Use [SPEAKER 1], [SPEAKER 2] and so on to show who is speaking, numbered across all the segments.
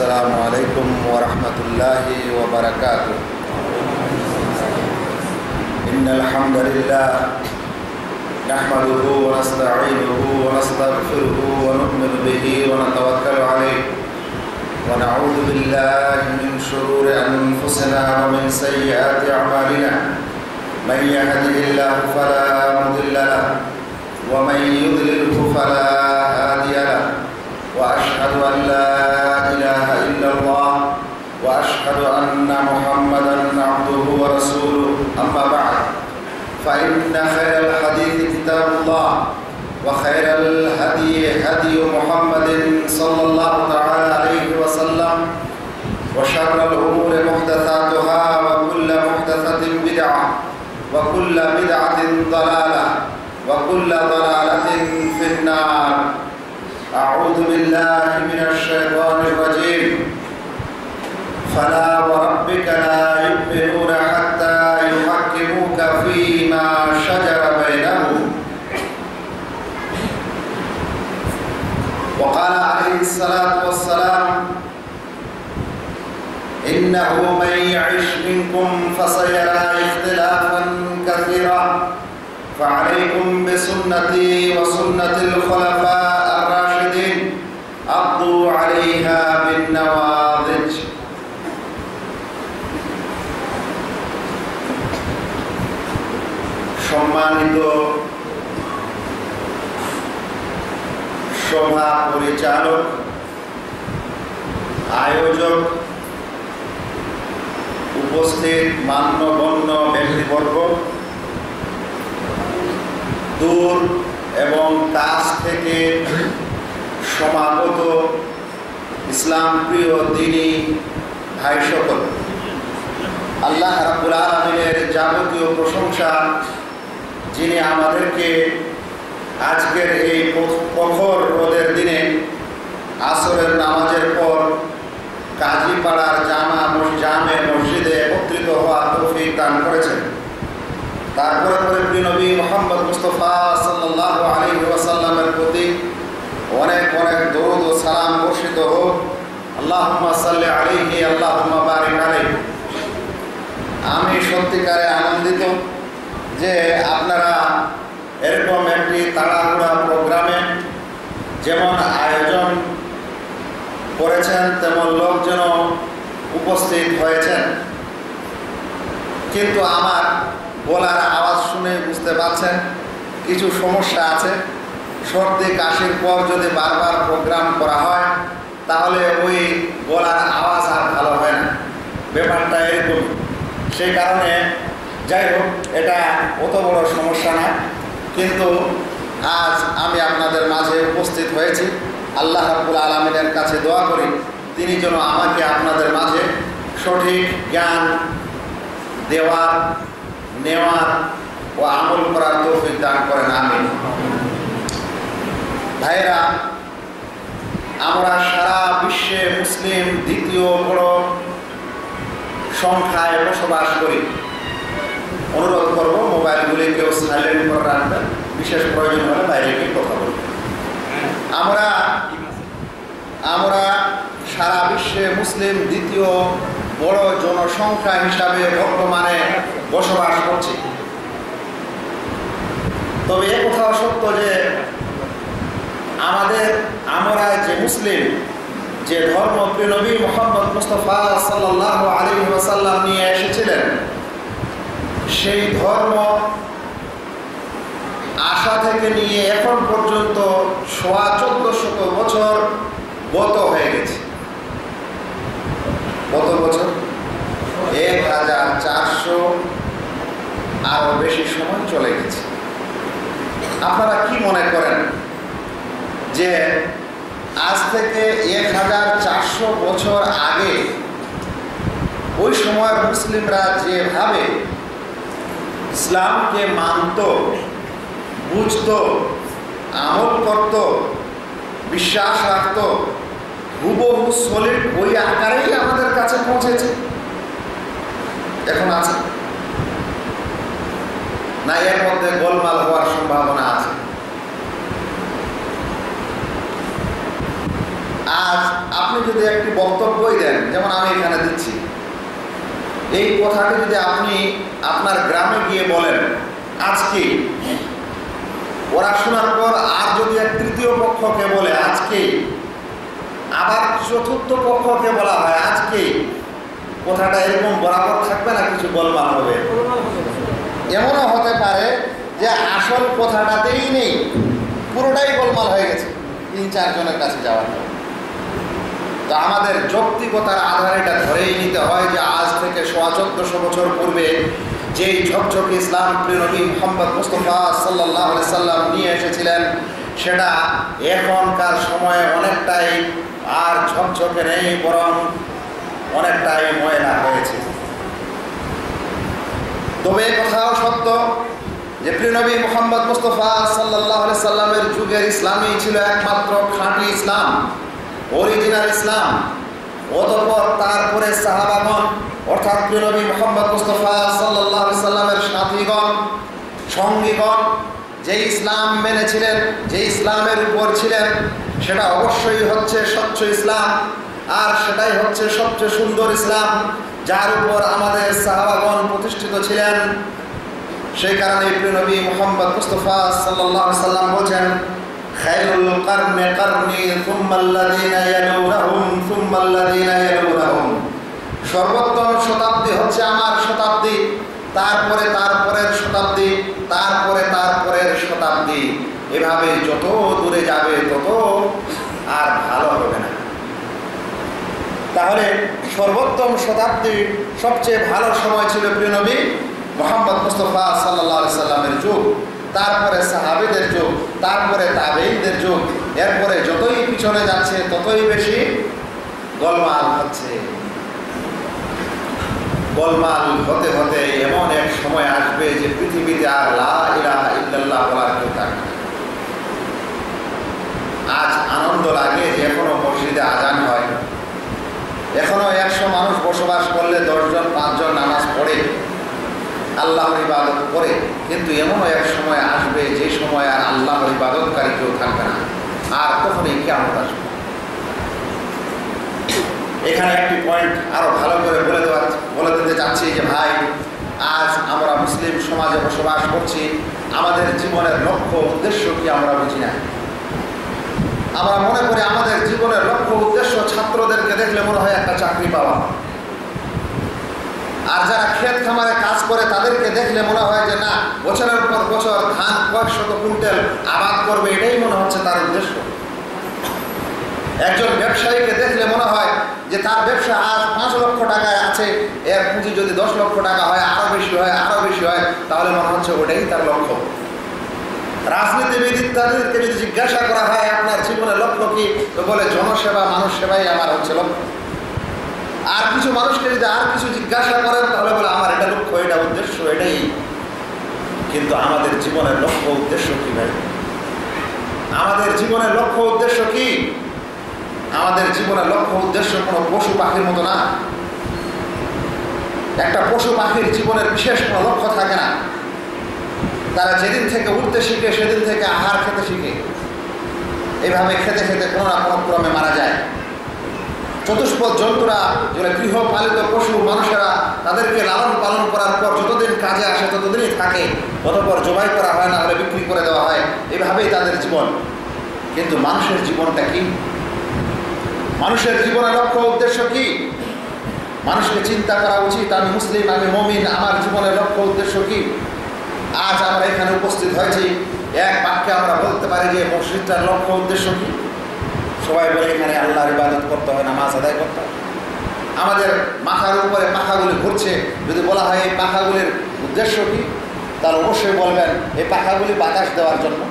[SPEAKER 1] السلام عليكم ورحمة الله وبركاته. إن الحمد لله نحمده ونستعينه ونستغفره ونؤمن به ونتوكل عليه ونعوذ بالله من شرور أنفسنا ومن سيئات أعمالنا. من يهده الله فلا مضل له ومن يضلله فلا هادي له وأشهد أن لا إله إلا الله وأشهد أن محمدا عبده ورسوله. أما بعد فإن خير الحديث كتاب الله وخير الهدي هدي محمد صلى الله تعالى عليه وسلم وشر الأمور محدثاتها وكل محدثة بدعة وكل بدعة ضلالة وكل ضلالة في النار. أعوذ بالله من الشيطان الرجيم. فلا وربك لا يؤمنون حتى يحكموك فيما شجر بينهم. وقال عليه الصلاة والسلام إنه من يعش منكم فسيرى اختلافا كثيرا فعليكم بسنتي وسنة الخلفاء الراشدين عضوا عليها بالنواضج. সম্মানিত সভা পরিচালক, আয়োজক, উপস্থিত মান্যগণ্য ব্যক্তিবর্গ, দূর এবং কাছ থেকে সমাগত ইসলাম প্রিয় দ্বীনি ভাই সকল, আল্লাহ রাব্বুল আলামিনের যাবতীয় প্রশংসা, যিনি আমাদেরকে আজকের এই প্রখর রোদের দিনে আসরের নামাজের পর কাজীপাড়ার জামে মসজিদে একত্রিত হওয়ার তৌফিক দান করেছেন। তারপরে প্রিয় নবী মুহাম্মদ মুস্তাফা সাল্লাল্লাহু আলাইহি ওয়াসাল্লামের প্রতি অনেক অনেক দরুদ ও সালাম বর্ষিত হোক। আল্লাহুম্মা সাল্লি আলাইহি আল্লাহুম্মা বারিক আলাইহি। আমি সত্যিকারে আনন্দিত যে আপনারা এরকম একটি তাড়াহুড়া প্রোগ্রামে যেমন আয়োজন করেছেন তেমন লোকজন উপস্থিত হয়েছেন। কিন্তু আমার গলার আওয়াজ শুনে বুঝতে পারছেন কিছু সমস্যা আছে। সর্দি কাশির পর যদি বারবার প্রোগ্রাম করা হয় তাহলে ওই গলার আওয়াজ আর ভালো হয় না, ব্যাপারটা এরকম। সেই কারণে যাই হোক, এটা অত বড় সমস্যা না। কিন্তু আজ আমি আপনাদের মাঝে উপস্থিত হয়েছি। আল্লাহ রাব্বুল আলামিনের কাছে দোয়া করি তিনি যেন আমাকে আপনাদের মাঝে সঠিক জ্ঞান দেওয়ার, নেওয়ার ও আমল করার তৌফিক দান করেন। আমিন। ভাইরা, আমরা সারা বিশ্বে মুসলিম দ্বিতীয় বড় সংখ্যায় বসবাস করি। অনুরোধ করব মোবাইলগুলি কেউ সাইলেন্ট করে রাখবেন, বিশেষ প্রয়োজন হলে বাইরে গিয়ে কথা বলবেন। আমরা সারা বিশ্বে মুসলিম দ্বিতীয় বড় জনসংখ্যা হিসাবে বর্তমানে বসবাস করছি। তবে এ কথাও সত্য যে আমরা যে মুসলিম, যে ধর্ম প্রিয় নবী মুহাম্মদ মুস্তাফা সাল্লাল্লাহু আলাইহি ওয়াসাল্লাম নিয়ে এসেছিলেন, সেই ধর্ম আসা থেকে নিয়ে এখন পর্যন্ত 1400 বছর গত হয়ে গেছে। কত বছর? 1400 আরো বেশি সময় চলে গেছে। আপনারা কি মনে করেন যে আজ থেকে 1400 বছর আগে ওই সময় মুসলিমরা যেভাবে ইসলামকে মানত, বুঝত, আমল করত, বিশ্বাস রাখত, হুবহু সলিড ওই আকারেই আমাদের কাছে পৌঁছেছে? এখন আছে না এর মধ্যে গোলমাল হওয়ার সম্ভাবনা আছে? আজ আপনি যদি একটি বক্তব্যই দেন, যেমন আমি এখানে দিচ্ছি, এই কথাটি যদি আপনি আপনার গ্রামে গিয়ে বলেন আজকে, ওরা শোনার পর আর যদি এক তৃতীয় পক্ষকে বলে আজকে, আবার চতুর্থ পক্ষকে বলা হয় আজকে, কথাটা এরকম বরাবর থাকবে না, কিছু গোলমাল হবে। এমনও হতে পারে যে আসল কথাটাতেই নেই, পুরোটাই গোলমাল হয়ে গেছে ৩-৪ জনের কাছে যাওয়ার পর। তো আমাদের যৌক্তিকতার আধারে এটা ধরেই নিতে হয় যে আজ থেকে ১৪০০ বছর পূর্বে যেই ঝকঝকে ইসলাম প্রিয় নবী মুহাম্মদ মুস্তাফা সাল্লাল্লাহু আলাইহি সাল্লাম নিয়ে এসেছিলেন, সেটা এখনকার সময়ে অনেকটাই আর ঝকঝকে নেই, বরং অনেকটাই ময়লা হয়েছে। তবে কথাও সত্য যে প্রিয় নবী মুহাম্মদ মুস্তাফা সাল্লাল্লাহু আলাইহি সাল্লামের যুগের ইসলামই ছিল একমাত্র খাঁটি ইসলাম, অরিজিনাল ইসলাম। অতঃপর তারপরে সাহাবাগণ অর্থাৎ প্রিয় নবী মুহাম্মদ মুস্তাফা সাল্লাল্লাহু আলাইহি সাল্লামের সাথীগণ, সঙ্গীগণ যে ইসলাম মেনেছিলেন, যে ইসলামের উপর ছিলেন, সেটা অবশ্যই হচ্ছে স্বচ্ছ ইসলাম, আর সেটাই হচ্ছে সবচেয়ে সুন্দর ইসলাম, যার উপর আমাদের সাহাবাগণ প্রতিষ্ঠিত ছিলেন। সেই কারণে প্রিয় নবী মুহাম্মদ মুস্তাফা সাল্লাল্লাহু আলাইহি সাল্লাম বলেন, খায়রুল কারনি কারনি সুম্মা আল্লাযীনা ইয়ালুনাহুম সুম্মা আল্লাযীনা ইয়ালুনাহুম, সর্বোত্তম শতাব্দী হচ্ছে আমার শতাব্দী, তারপরে তারপরের শতাব্দী, তারপরে তারপরের শতাব্দী, এভাবে যত দূরে যাবে তত আর ভালো হবে না। তাহলে সর্বোত্তম শতাব্দী, সবচেয়ে ভালো সময় ছিল প্রিয় নবী মুহাম্মদ মুস্তাফা সাল্লাল্লাহু আলাইহি সাল্লামের যুগ, তারপরে সাহাবীদের যুগ, তারপরে তাবেঈনদের যুগ। এরপরে যতই পিছনে যাচ্ছে ততই বেশি গোলমাল হচ্ছে। গোলমাল হতে হতে এমন এক সময় আসবে যে পৃথিবীতে আর লা ইলাহা ইল্লাল্লাহ বলার কেউ থাকবে না। আজ আনন্দ লাগে যে এখনো মসজিদে আজান হয়, এখনো ১০০ মানুষ বসবাস করলে ১০ জন ৫ জন নামাজ পড়ে, আল্লাহর ইবাদত করে, কিন্তু এমনও এক সময় আসবে যে সময় আর আল্লাহর ইবাদতকারী কেউ থাকবে না, আর তখনই কিয়ামত আসবে। এখানে একটি পয়েন্ট আরো ভালো করে বলে দিতে চাচ্ছি যে ভাই, আজ আমরা মুসলিম সমাজে বসবাস করছি, আমাদের জীবনের লক্ষ্য উদ্দেশ্য কি আমরা বুঝি না। আমরা মনে করি আমাদের জীবনের লক্ষ্য উদ্দেশ্য ছাত্রদেরকে দেখলে মনে হয় একটা চাকরি পাওয়া, আর যারা ক্ষেত খামারে কাজ করে তাদেরকে দেখলে মনে হয় যে না, বছরের পর বছর ধান কয়েক শত কুইন্টাল আবাদ করবে, এটাই মনে হচ্ছে তার উদ্দেশ্য। একজন ব্যবসায়ীকে দেখলে মনে হয় যে তার ব্যবসা আজ ৫ লক্ষ টাকায় আছে, এর পুঁজি যদি ১০ লক্ষ টাকা হয়, আরো বেশি হয়, আরো বেশি হয়, তাহলে মনে হচ্ছে ওটাই তার লক্ষ্য। রাজনীতিবিদ ইত্যাদিদেরকে যদি জিজ্ঞাসা করা হয় আপনার জীবনের লক্ষ্য কি, তো বলে জনসেবা, মানুষ সেবাই আমার হচ্ছে লক্ষ্য। আর কিছু মানুষকে যদি আর কিছু জিজ্ঞাসা করেন তাহলে বলে আমার এটা লক্ষ্য, এটা উদ্দেশ্য, এটাই। কিন্তু আমাদের জীবনের লক্ষ্য উদ্দেশ্য কি ভাই? আমাদের জীবনের লক্ষ্য উদ্দেশ্য কি? আমাদের জীবনের লক্ষ্য উদ্দেশ্য কোনো পশু পাখির মতো না। একটা পশু পাখির জীবনের বিশেষ কোনো লক্ষ্য থাকে না। তারা যেদিন থেকে উঠতে শিখে সেদিন থেকে আহার খেতে শিখে, এইভাবে খেতে খেতে কোনো না কোনো ক্রমে মারা যায়। চতুষ্পদ জন্তুরা, যেগুলো গৃহপালিত পশু, মানুষেরা তাদেরকে লালন পালন করার পর যতদিন কাজে আসে ততদিনই থাকে, অতঃপর জবাই করা হয়, না হলে বিক্রি করে দেওয়া হয়, এভাবেই তাদের জীবন। কিন্তু মানুষের জীবনটা কি? মানুষের জীবনের লক্ষ্য উদ্দেশ্য কি? মানুষকে চিন্তা করা উচিত, আমি মুসলিম, আমি মুমিন, আমার জীবনের লক্ষ্য উদ্দেশ্য কি? আজ আমরা এখানে উপস্থিত হয়েছি, এক বাক্যে আমরা বলতে পারি যে মসজিদটার লক্ষ্য উদ্দেশ্য কি? সবাই বলে এখানে আল্লাহর ইবাদত করতে হয়, নামাজ আদায় করতে হয়। আমাদের মাথার উপরে পাখাগুলি ঘুরছে, যদি বলা হয় এই পাখাগুলির উদ্দেশ্য কি, তাহলে অবশ্যই বলবেন এই পাখাগুলি বাতাস দেওয়ার জন্য।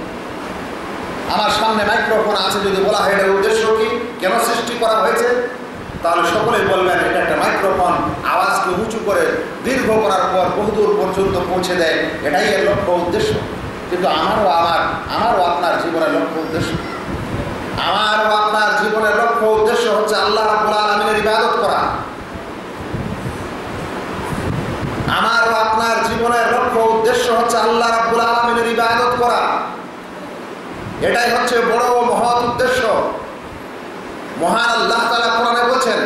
[SPEAKER 1] আমার সামনে মাইক্রোফোন আছে, যদি বলা হয় এটার উদ্দেশ্য কি, কেন সৃষ্টি করা হয়েছে, তাহলে সকলেই বলবেন এটা একটা মাইক্রোফোন আওয়াজকে উঁচু করে দীর্ঘ করার পর বহুদূর পর্যন্ত পৌঁছে দেয়, এটাই এর লক্ষ্য উদ্দেশ্য। কিন্তু আমারও আপনার জীবনের লক্ষ্য উদ্দেশ্য, আমারও আপনার জীবনের লক্ষ্য উদ্দেশ্য হচ্ছে আল্লাহ রাব্বুল আলামিনের ইবাদত করা। আমারও আপনার জীবনের লক্ষ্য উদ্দেশ্য হচ্ছে আল্লাহ রাব্বুল আলামিনের ইবাদত করা। এটাই হচ্ছে বড় মহৎ উদ্দেশ্য। মহান আল্লাহ তাআলা কোরআনে বলেন,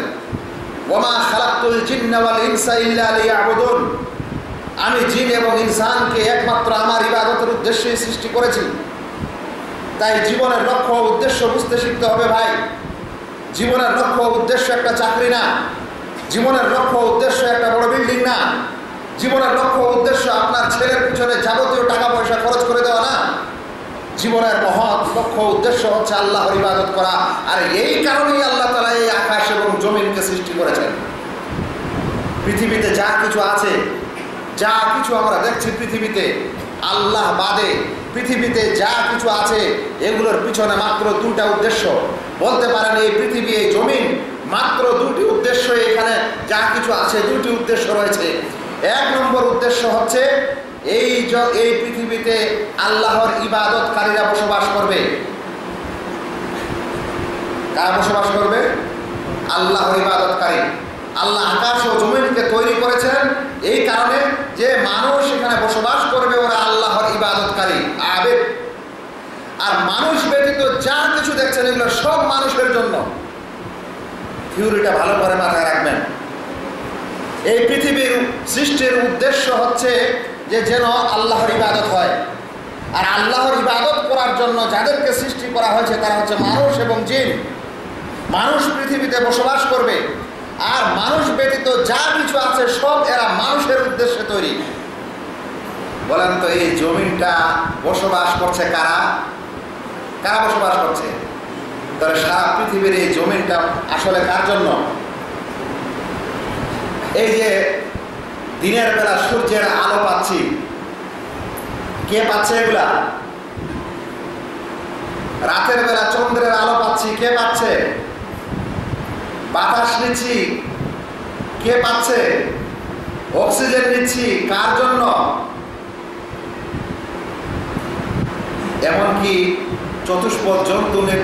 [SPEAKER 1] ওয়ামা খালাকতুল জিন্না ওয়াল ইনসা ইল্লা লিয়াবুদুন, আমি জিন এবং ইনসানকে একমাত্র আমার ইবাদতের উদ্দেশ্যেই সৃষ্টি করেছি। তাই জীবনের লক্ষ্য ও উদ্দেশ্য বুঝতে শিখতে হবে ভাই। জীবনের লক্ষ্য ও উদ্দেশ্য একটা চাকরি না, জীবনের লক্ষ্য ও উদ্দেশ্য একটা বড় বিল্ডিং না, জীবনের লক্ষ্য ও উদ্দেশ্য আপনার ছেলের পিছনে যাবতীয় টাকা পয়সা খরচ করে দেওয়া না। জীবনের মহৎ লক্ষ্য উদ্দেশ্য হচ্ছে আল্লাহর ইবাদত করা। আর এই কারণেই আল্লাহ তাআলা এই আকাশ এবং জমিনকে সৃষ্টি করেছেন। পৃথিবীতে যা কিছু আছে, যা কিছু আমরা দেখছি পৃথিবীতে, আল্লাহ বাদে পৃথিবীতে যা কিছু আছে এগুলোর পিছনে মাত্র দুটা উদ্দেশ্য। বলতে পারেন এই পৃথিবী, এই জমিন মাত্র দুটি উদ্দেশ্য, এখানে যা কিছু আছে দুটি উদ্দেশ্য রয়েছে। এক নম্বর উদ্দেশ্য হচ্ছে এই পৃথিবীতে আল্লাহর ইবাদতকারীরা বসবাস করবে। কারা বসবাস করবে? আল্লাহর ইবাদতকারী। আল্লাহ আকাশ ও জমিনকে তৈরি করেছেন এই কারণে যে মানুষ এখানে বসবাস করবে, ওরা আল্লাহর ইবাদতকারী, আবেদ। আর মানুষ ব্যতীত যা কিছু দেখছেন এগুলো সব মানুষের জন্য। থিওরিটা ভালো করে মাথায় রাখবেন। এই পৃথিবীর সৃষ্টির উদ্দেশ্য হচ্ছে যে যেন আল্লাহর ইবাদত হয়। আর আল্লাহর ইবাদত করার জন্য যাদেরকে সৃষ্টি করা হয়েছে তারা হচ্ছে মানুষ এবং জিন। মানুষ পৃথিবীতে বসবাস করবে, আর মানুষ ব্যতীত যা কিছু আছে সব এরা মানুষের উদ্দেশ্যে তৈরি। বলেন তো এই জমিনটা বসবাস করছে কারা? কারা বসবাস করছে? তাহলে সারা পৃথিবীর এই জমিনটা আসলে কার জন্য? এই যে দিনের বেলা সূর্যের আলো পাচ্ছি, কে পাচ্ছে এগুলা? রাতের বেলা চন্দ্রের আলো পাচ্ছি, কে পাচ্ছে? বাতাস নিচ্ছি, কে পাচ্ছে? অক্সিজেন নিচ্ছি, কার জন্য? এমনকি চতুষ্পদ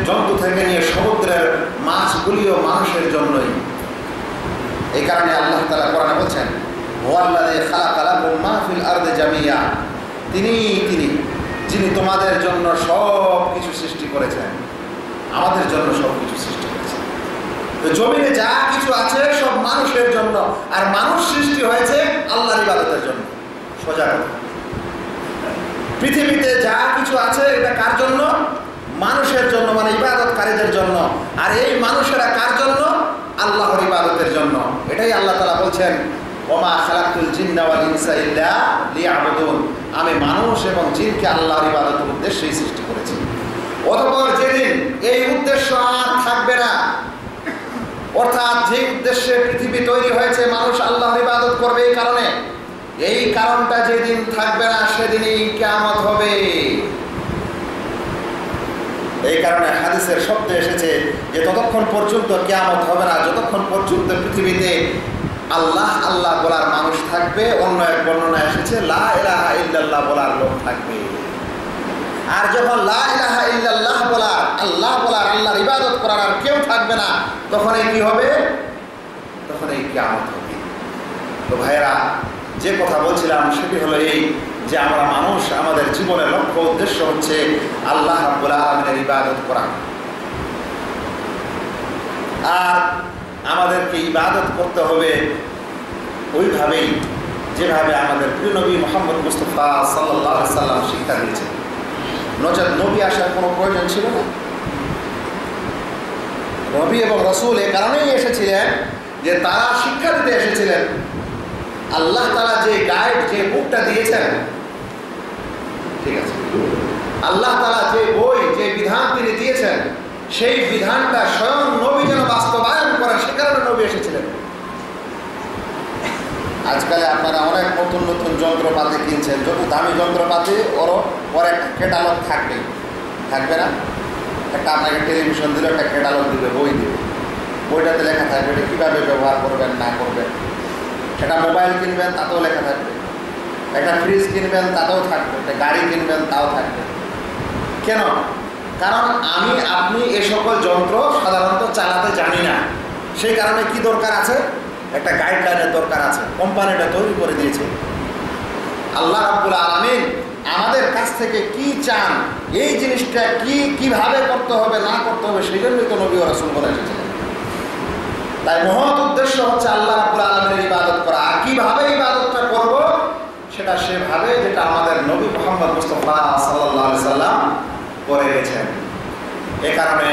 [SPEAKER 1] জন্তু থেকে নিয়ে সমুদ্রের মাছগুলিও মানুষের জন্যই। এই কারণে আল্লাহ তাআলা কোরআনে বলছেন, হুয়াল্লাযী খালাকা লাকুম মা ফিল আরদি জামিয়া, তিনি যিনি তোমাদের জন্য সব কিছু সৃষ্টি করেছেন, আমাদের জন্য সব কিছু সৃষ্টি করেছেন। তো জমিনে যা কিছু আছে সব মানুষের জন্য, আর মানুষ সৃষ্টি হয়েছে আল্লাহর ইবাদতের জন্য। সোজা কথা, পৃথিবীতে যা কিছু আছে এটা কার জন্য? মানুষের জন্য, মানে ইবাদতকারীদের জন্য। আর এই মানুষেরা কার জন্য? আল্লাহর ইবাদতের জন্য। এটাই আল্লাহ তাআলা বলছেন, ওমা খালাকতুল জিন্না ওয়াল ইনসা ইল্লা লিয়াবুদুন, আমি মানুষ এবং জিনকে আল্লাহর ইবাদতের উদ্দেশ্যেই সৃষ্টি করেছি। অতঃপর যেদিন এই উদ্দেশ্য আর থাকবে না, অর্থাৎ যে উদ্দেশ্যে পৃথিবী তৈরি হয়েছে মানুষ আল্লাহর ইবাদত করবে এই কারণটা যেদিন থাকবে না সেদিনই কিয়ামত হবে। এই কারণে হাদিসের শব্দে এসেছে যে ততক্ষণ পর্যন্ত কিয়ামত হবে না যতক্ষণ পর্যন্ত পৃথিবীতে আল্লাহ আল্লাহ বলার মানুষ থাকবে। অন্য এক বর্ণনা এসেছে লা ইলাহা ইল্লাল্লাহ বলার লোক থাকবে। আর যখন লা ইলাহা ইল্লাল্লাহ বলার, আল্লাহ বলার, আল্লাহর ইবাদত করার আর কেউ থাকবে না, তখন এই কি হবে? তখন এই কিয়ামত হবে। তো ভাইয়েরা, যে কথা বলছিলাম সেটি হলো এই যে আমরা মানুষ, আমাদের জীবনের লক্ষ্য উদ্দেশ্য হচ্ছে আল্লাহ রাব্বুল আলামিনের ইবাদত করা। আর আমাদেরকে ইবাদত করতে হবে ওইভাবেই যেভাবে আমাদের প্রিয় নবী মুহাম্মদ মুস্তাফা সাল্লাল্লাহু আলাইহি সাল্লাম শিক্ষা দিয়েছেন। নচেত নবী আসার কোনো প্রয়োজন ছিল না। নবী এবং রাসূল এই কারণেই এসেছিলেন যে তারা শিক্ষা দিতে এসেছিলেন। আল্লাহ তাআলা যে গাইড, যে বুকটা দিয়েছেন, ঠিক আছে, আল্লাহ তাআলা যে বই, যে বিধান তিনি দিয়েছেন, সেই বিধানটা স্বয়ং নবী যেন বাস্তবায়ন করেন, সে কারণে নবী এসেছিলেন। আজকাল আপনারা অনেক নতুন নতুন যন্ত্রপাতি কিনছেন, যত দামি যন্ত্রপাতি ওর একটা ক্যাটালগ থাকবে না? একটা আপনাকে টেলিভিশন দিলে একটা ক্যাটালগ দিবে, বই দিবে, বইটাতে লেখা থাকবে এটা কীভাবে ব্যবহার করবেন না করবেন। একটা মোবাইল কিনবেন তাতেও লেখা থাকবে, একটা ফ্রিজ কিনবেন তাতেও থাকবে, একটা গাড়ি কিনবেন তাও থাকবে। কেন? কারণ আপনি এ সকল যন্ত্র সাধারণত চালাতে জানি না, সেই কারণে কি দরকার আছে? একটা গাইডলাইনের দরকার আছে। কোম্পানিটা তৈরি করে দিয়েছে। আল্লাহ রাব্বুল আলামিন আমাদের কাছ থেকে কি চান, এই জিনিসটা কিভাবে করতে হবে না করতে হবে, সেই জন্যই তো নবী ও রাসূল বলে এসেছিলেন। তাই মহৎ উদ্দেশ্য হচ্ছে আল্লাহ রাব্বুল আলামিনের ইবাদত করা। আর কিভাবে ইবাদতটা করব সেটা সেভাবে যেটা আমাদের নবী মুহাম্মদ মুস্তাফা সাল্লাল্লাহু আলাইহি সাল্লাম করে গেছেন। এ কারণে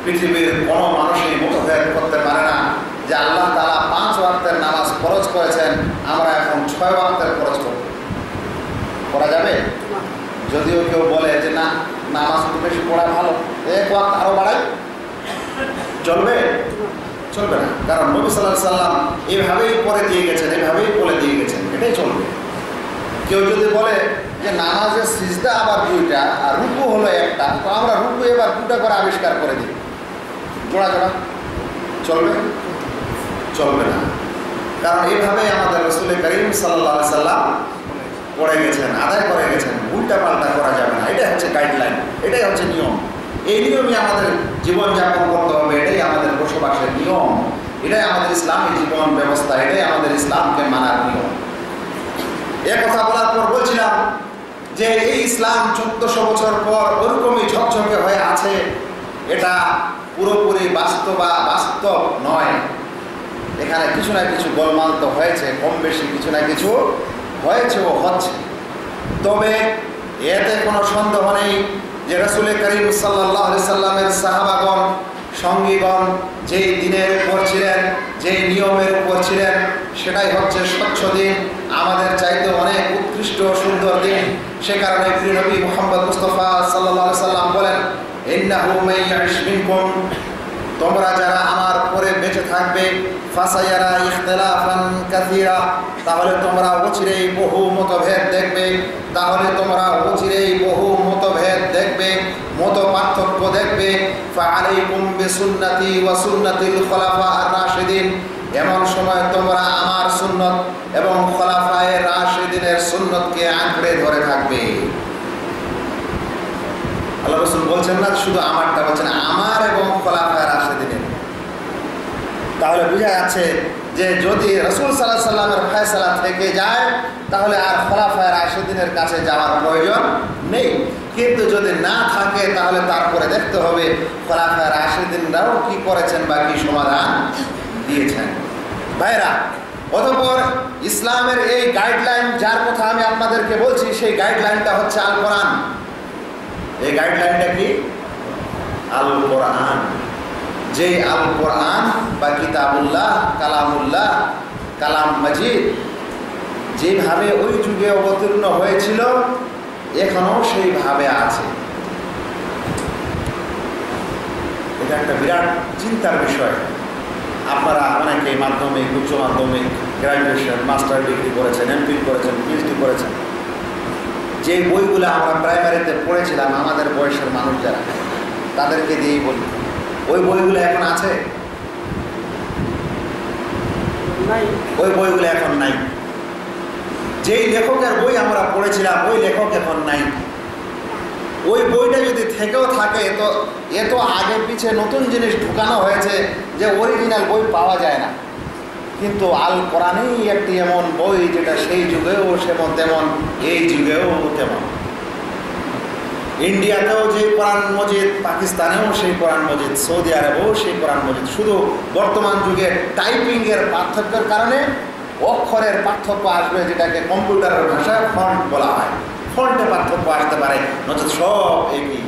[SPEAKER 1] পৃথিবীর কোনো মানুষই মতভেদ করতে পারে না যে আল্লাহ তাআলা 5 ওয়াক্তের নামাজ ফরজ করেছেন, আমরা এখন 6 ওয়াক্তের ফরজ করব। করা যাবে? যদিও কেউ বলে যে না, নামাজ একটু বেশি পড়া ভালো, 1 ওয়াক্ত আরো বাড়াই, চলবে? চলবে না। কারণ নবী সাল্লাল্লাহু আলাইহি সাল্লাম এভাবেই করে দিয়ে গেছেন, এভাবেই বলে দিয়ে গেছেন, এটাই চলবে। কেউ যদি বলে যে নামাজের সিজদা আবার 2টা আর রুকু হলো 1টা, তো আমরা রুকু এবার 2টা করে আবিষ্কার করে দিই, জোড়া জোড়া, চলবে? চলবে না। কারণ এইভাবেই আমাদের রাসূল করিম সাল্লাল্লাহু আলাইহি সাল্লাম পড়ে গেছেন, আদায় করে গেছেন, উল্টা পাল্টা করা যাবে না। এটাই হচ্ছে গাইডলাইন, এটাই হচ্ছে নিয়ম। এই নিয়মই আমাদের জীবনযাপন করতে হবে, এটাই আমাদের বসবাসের নিয়ম, এটাই আমাদের ইসলামী জীবন ব্যবস্থা, এটাই আমাদের ইসলামকে মানার নিয়ম। এ কথা বলার পর বলছিলাম যে এই ইসলাম 1400 বছর পর ওরকমই ঝকঝকে হয়ে আছে, এটা পুরোপুরি বাস্তব নয়। এখানে কিছু না কিছু গোলমাল তো হয়েছে, কম বেশি কিছু না কিছু হয়েছে ও হচ্ছে। তবে এতে কোনো সন্দেহ নেই যে রাসূল করিম সাল্লাল্লাহু আলাইহি সাল্লামের সাহাবাগণ, সঙ্গীগণ যেই দিনের উপর ছিলেন, যেই নিয়মের উপর ছিলেন, সেটাই হচ্ছে স্বচ্ছ দিন, আমাদের চাইতে অনেক উৎকৃষ্ট সুন্দর দিন। সে কারণে প্রিয় নবী মুহাম্মদ মুস্তাফা সাল্লাল্লাহু আলাইহি সাল্লাম বলেন, ইন্নাহু মাইয়াশ মিনকুম, তোমরা যারা আমার পরে বেঁচে থাকবে, ফাসায়ারা ইখতিলাফান কাসীরা, তাহলে তোমরা অচিরেই বহু মতভেদ দেখবে, তাহলে তোমরা অচিরেই বহু মতভেদ দেখবে, মত পার্থক্য দেখবে। ফাআলাইকুম বিসুন্নতি ওয়া সুন্নাতিল খুলাফা আর-রাশিদিন, এমন সময় তোমরা আমার সুন্নত এবং খুলাফায়ে রাশিদিনের সুন্নতকে আঁকড়ে ধরে থাকবে। আল্লাহ রাসূল বলছেন না শুধু আমারটা, বলছেন আমার এবং খুলাফায়ে রাশিদিনের। তাহলে বোঝা যাচ্ছে যে যদি রাসূল সাল্লাল্লাহু আলাইহি সাল্লামের ফয়সালা থেকে যায়, তাহলে আর খুলাফায়ে রাশিদিনের কাছে যাওয়ার প্রয়োজন নেই। কিন্তু যদি না থাকে, তাহলে তারপরে দেখতে হবে খুলাফায়ে রাশিদিনরাও কি করেছেন বা কি সমাধান দিয়েছেন। ভাইরা, অতঃপর ইসলামের এই গাইডলাইন যার কথা আমি আপনাদেরকে বলছি, সেই গাইডলাইনটা হচ্ছে আল কোরআন। এই গাইডলাইনটা কি? আল কোরআন। যে আল কোরআন বা কিতাবুল্লাহ, কালামুল্লাহ, কালাম মাজিদ যেভাবে ওই যুগে অবতীর্ণ হয়েছিল, এখনো সেইভাবে আছে। এটা একটা বিরাট চিন্তার বিষয়। আপনারা অনেকে মাধ্যমিক, উচ্চ মাধ্যমিক, গ্র্যাজুয়েশন, মাস্টার ডিগ্রি করেছেন, এমফিল করেছেন, পিএইচডি করেছেন। যে বইগুলো আমরা প্রাইমারিতে পড়েছিলাম, আমাদের বয়সের মানুষ যারা, তাদেরকে দিয়েই বলি, ওই বইগুলো এখন আছে? ওই বইগুলো এখন নাই। যেই লেখকের বই আমরা পড়েছিলাম, ওই লেখক এখন নাই। ওই বইটা যদি থেকেও থাকে, তো এত আগে পিছে নতুন জিনিস ঢুকানো হয়েছে যে অরিজিনাল বই পাওয়া যায় না। কিন্তু আল কোরআনই একটি এমন বই যেটা সেই যুগেও সেমন তেমন, এই যুগেও তেমন। ইন্ডিয়াতেও যে কোরআন মজিদ, পাকিস্তানেও সেই কোরআন মজিদ, সৌদি আরবেও সেই কোরআন মজিদ। শুধু বর্তমান যুগে টাইপিংয়ের পার্থক্যের কারণে অক্ষরের পার্থক্য আসবে, যেটাকে কম্পিউটারের ভাষায় ফন্ট বলা হয়। ফন্টে পার্থক্য আসতে পারে, নচেত সব একই।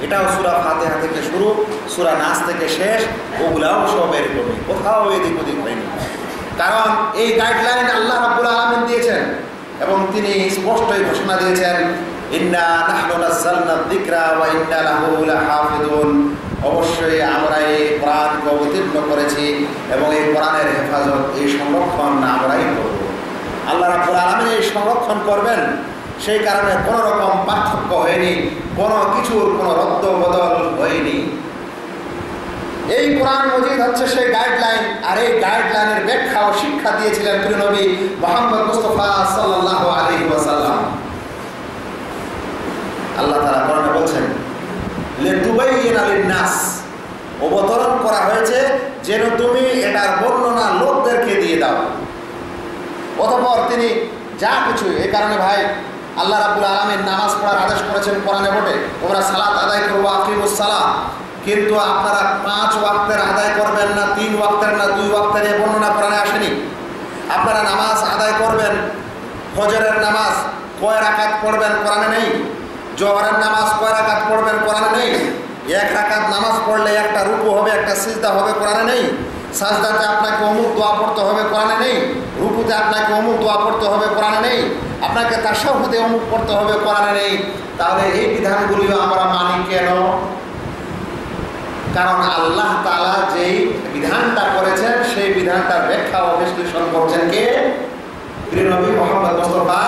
[SPEAKER 1] এটাও সূরা ফাতিহা থেকে শুরু, সূরা নাস থেকে শেষ, ওগুলাও সব এরকমই, কোথাও এদিক ওদিক হয়নি। কারণ এই গাইডলাইন আল্লাহ রাব্বুল আলামিন দিয়েছেন এবং তিনি স্পষ্টই ঘোষণা দিয়েছেন, ইন্না নাহনু নাযালনা যিকরা ওয়া ইন্না লাহু লাহাফিজুন, অবশ্যই আমরা এই কোরআনকে অবতীর্ণ করেছি এবং এই কোরআনের হেফাজত, এই সংরক্ষণ আমরাই করব। আল্লাহ রাব্বুল আলামিন এই সংরক্ষণ করবেন, সেই কারণে কোনো রকম পার্থক্য হয়নি, কোনো কিছুর কোনো রদ্দ বদল হয়নি। এই কোরআন মজিদ হচ্ছে সেই গাইডলাইন, আর এই গাইডলাইনের ব্যাখ্যা ও শিক্ষা দিয়েছিলেন প্রিয় নবী মুহাম্মদ মুস্তাফা সাল্লাল্লাহু আলাইহি ওয়াসাল্লাম। আল্লাহ তাআলা কোরআনে বলছেন, লিতুবাইয়িনা লিন-নাস, অবতরণ করা হয়েছে যেন তুমি এটার বর্ণনা লোকদেরকে দিয়ে দাও। অতঃপর তিনি যা কিছু, এই কারণে ভাই আল্লাহ রাব্বুল আলামিন নামাজ পড়ার আদেশ করেছেন কোরআনে বটে, তোমরা সালাত আদায় করো, আকিমুস সালাহ, কিন্তু আপনারা 5 ওয়াক্তের আদায় করবেন না, 3 ওয়াক্তের না, 2 ওয়াক্তের, এই বর্ণনা কোরআনে আসেনি। আপনারা নামাজ আদায় করবেন, ফজরের নামাজ কয় রাকাত পড়বেন কোরআনে নেই। জোহরের নামাজ কয় রাকাত পড়বেন কোরআনে নেই। 1 রাকাত নামাজ পড়লে একটা রুকু হবে, একটা সিজদা হবে কোরআনে নেই। সাজদাতে আপনাকে অমুক দোয়া পড়তে হবে কোরআনে নেই। রুকুতে আপনাকে অমুক দোয়া পড়তে হবে কোরআনে নেই। আপনাকে তাশাহুদে অমুক পড়তে হবে কোরআনে নেই। তাহলে এই বিধানগুলিও আমরা মানি কেন? কারণ আল্লাহ তাআলা যেই বিধানটা করেছেন সেই বিধানটার ব্যাখ্যা ও বিশ্লেষণ করছেন কে? প্রিয় নবী মুহাম্মদ মুস্তাফা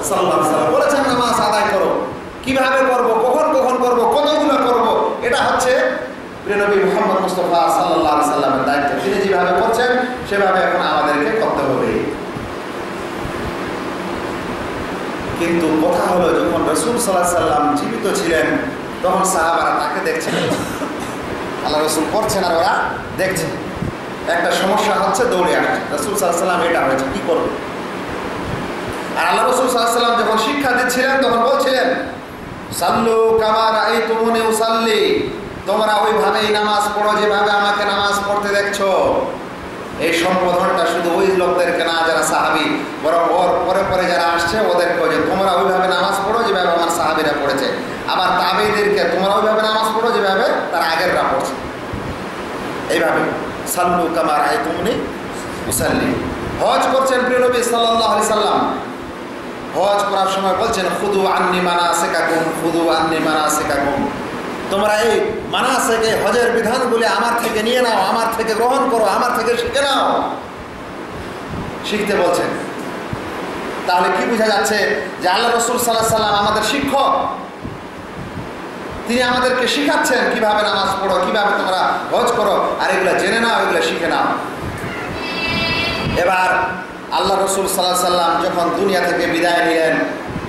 [SPEAKER 1] সাল্লাল্লাহু আলাইহি ওয়াসাল্লাম বলেছেন নামাজ আদায় করো। কিভাবে করব, কখন কখন করব, কতগুলো করব, এটা হচ্ছে প্রিয় নবী মুহাম্মদ মুস্তাফা সাল্লাল্লাহু আলাইহি সাল্লামের দায়িত্ব। তিনি যেভাবে করছেন সেভাবে এখন আমাদেরকে করতে হবে। কিন্তু কথা হলো, যখন রাসূল সাল্লাল্লাহু আলাইহি সাল্লাম জীবিত ছিলেন তখন সাহাবারা তাকে দেখছেন, আল্লাহ রাসূল করছেন আর ওরা দেখছে। একটা সমস্যা হচ্ছে, দৌড়ে আসছে, রাসূল সাল্লাল্লাহু আলাইহি সাল্লাম এটা হয়েছে, কি করবে? আর আল্লাহ রাসূল সাল্লাল্লাহু আলাইহি সাল্লাম যখন শিক্ষা দিচ্ছিলেন তখন বলছিলেন, সাল্লু কামা রাআইতুমুনি উসাল্লি, তোমরা ওইভাবেই নামাজ পড়ো যেভাবে আমাকে নামাজ পড়তে দেখছো। এই সম্বোধনটা শুধু ওই লোকদেরকে না যারা সাহাবী, বরং ওর পরে পরে যারা আসছে ওদেরকে, যে তোমরা ওইভাবে নামাজ পড়ো যেভাবে আমার সাহাবীরা পড়েছে। আবার তাবেঈদেরকে তোমরা ওইভাবে নামাজ পড়ো যেভাবে তার আগেররা পড়ছে। এইভাবে সাল্লু কামা রাআইতুমুনি উসাল্লি। হজ করছেন প্রিয় নবী সাল্লাল্লাহু আলাইহি সাল্লাম, হজ করার সময় বলছেন খুদু আন্নি মানাসিকাকুম, খুদু আন্নি মানাসিকাকুম, তোমরা এই মানাসিকে হজের বিধানগুলি আমার থেকে নিয়ে নাও, আমার থেকে গ্রহণ করো, আমার থেকে শিখে নাও। শিখতে বলছেন। তাহলে কি বোঝা যাচ্ছে? যে আল্লাহ রাসূল সাল্লাল্লাহু আলাইহি সাল্লাম আমাদের শিক্ষক, তিনি আমাদেরকে শিখাচ্ছেন কিভাবে নামাজ পড়ো, কিভাবে তোমরা হজ করো, আর এগুলো জেনে নাও, এগুলো শিখে নাও। এবার আল্লাহ রাসূল সাল্লাল্লাহু আলাইহি সাল্লাম যখন দুনিয়া থেকে বিদায় নিলেন,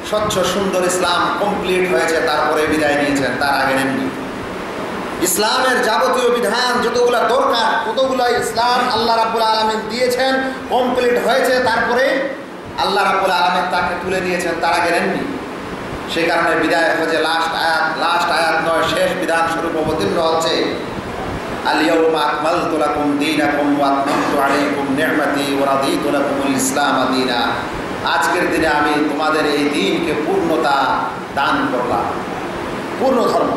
[SPEAKER 1] স্বচ্ছ সুন্দর ইসলাম কমপ্লিট হয়েছে, তারপরে বিদায় নিয়েছেন, তার আগে নেননি। ইসলামের যাবতীয় বিধান যতগুলো দরকার ততগুলো ইসলাম আল্লাহ রাব্বুল আলামিন দিয়েছেন, কমপ্লিট হয়েছে, তারপরে আল্লাহ রাব্বুল আলামিন তাকে তুলে নিয়েছেন, তার আগে নেননি। সেই কারণে বিদায় হজে লাস্ট আয়াত নয়, শেষ বিধান স্বরূপ অবতীর্ণ হচ্ছে, আল-ইয়াওমা আকমালতু লাকুম দীনাকুম ওয়া আতমামতু আলাইকুম নি'মাতি ওয়া রাদিতু লাকুমুল ইসলাম দীনা। আজকের দিনে আমি তোমাদের এই দিনকে পূর্ণতা দান করলাম, পূর্ণ ধর্ম।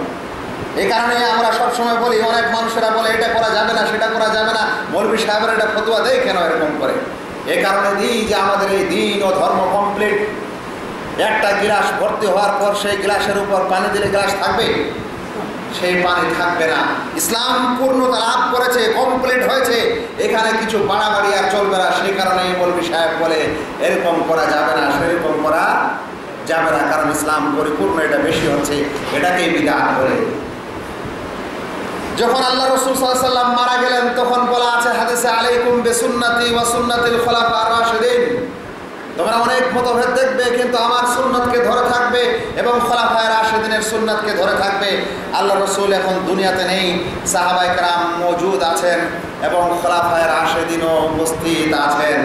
[SPEAKER 1] এই কারণে আমরা সবসময় বলি, অনেক মানুষেরা বলে এটা করা যাবে না, সেটা করা যাবে না, মৌলভী সাহেবের এটা ফতোয়া দেয় কেন এরকম করে? এই কারণে দিই যে আমাদের এই দিন ও ধর্ম কমপ্লিট। একটা গ্লাস ভর্তি হওয়ার পর সেই গ্লাসের উপর পানি দিলে গ্লাস থাকবে? সেই পানি থাকবে না। ইসলাম পূর্ণতা লাভ করেছে, কমপ্লিট হয়েছে, এখানে কিছু বাড়াবাড়ি আর চলবে না। সেই কারণে মৌলভী সাহেব বলে এরকম করা যাবে না, সেরকম করা যাবে না, কারণ ইসলাম পরিপূর্ণ, এটা বেশি হচ্ছে, এটাকেই বিদআত বলে। যখন আল্লাহ রাসূল সাল্লাল্লাহু আলাইহি সাল্লাম মারা গেলেন তখন বলা আছে হাদিসে, আলাইকুম বিসুন্নতি ওয়া সুন্নাতিল খুলাফার রাশিদিন, তোমরা অনেক মতভেদ দেখবে কিন্তু আমার সুন্নতকে ধরে থাকবে এবং খুলাফায়ে রাশিদিনের সুন্নতকে ধরে থাকবে। আল্লাহ রাসূল এখন দুনিয়াতে নেই, সাহাবায়ে কেরাম মওজুদ আছেন এবং খুলাফায়ে রাশিদিনও উপস্থিত আছেন।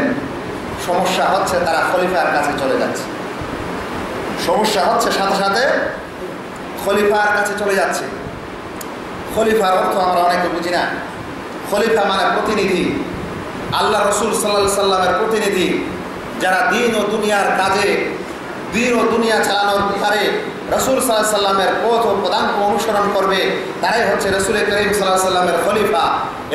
[SPEAKER 1] সমস্যা হচ্ছে তারা খলিফার কাছে চলে যাচ্ছে, সমস্যা হচ্ছে সাথে সাথে খলিফার কাছে চলে যাচ্ছে। খলিফার অর্থ আমরা অনেকে বুঝি না। খলিফা মানে প্রতিনিধি, আল্লাহ রাসূল সাল্লাল্লাহু আলাইহি সাল্লামের প্রতিনিধি, যারা দিন ও দুনিয়ার কাজে, দিন ও দুনিয়া চালানোর ব্যাপারে রাসূল সাল্লাল্লাহু আলাইহি সাল্লামের পথ ও পদাঙ্ক অনুসরণ করবে, তারাই হচ্ছে রাসূল করিম সাল্লাল্লাহু আলাইহি সাল্লামের খলিফা।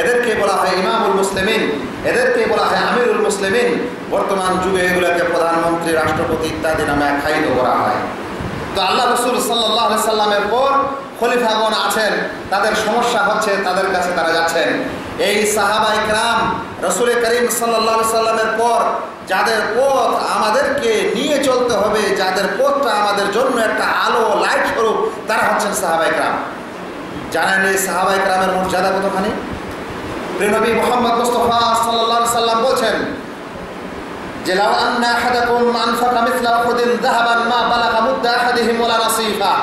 [SPEAKER 1] এদেরকে বলা হয় ইমামুল মুসলিমিন, এদেরকে বলা হয় আমিরুল মুসলিমিন। বর্তমান যুগে এগুলোকে প্রধানমন্ত্রী, রাষ্ট্রপতি ইত্যাদি নামে আখ্যায়িত করা হয়। তো আল্লাহ রাসূল সাল্লাল্লাহু আলাইহি সাল্লামের পর খলিফাগণ আছেন, তাদের সমস্যা হচ্ছে, তাদের কাছে তারা যাচ্ছেন। এই সাহাবায়ে কেরাম রাসূল করিম সাল্লাল্লাহু আলাইহি সাল্লামের পর যাদের পথ আমাদেরকে নিয়ে চলতে হবে, যাদের পথটা আমাদের জন্য একটা আলো লাইট স্বরূপ, তারা হচ্ছেন সাহাবায়ে কেরাম। জানেন এই সাহাবায়ে কেরামের মর্যাদা কতখানি? প্রিয় নবী মুহাম্মদ মুস্তাফা সাল্লাল্লাহু আলাইহি সাল্লাম বলেছেন যে লাউ আন্না আহাদাকুম আনফাকা মিসলা উহুদিন যাহাবান মা বালাগা মুদ্দা আহাদিহিম ওয়ালা নাসিফা,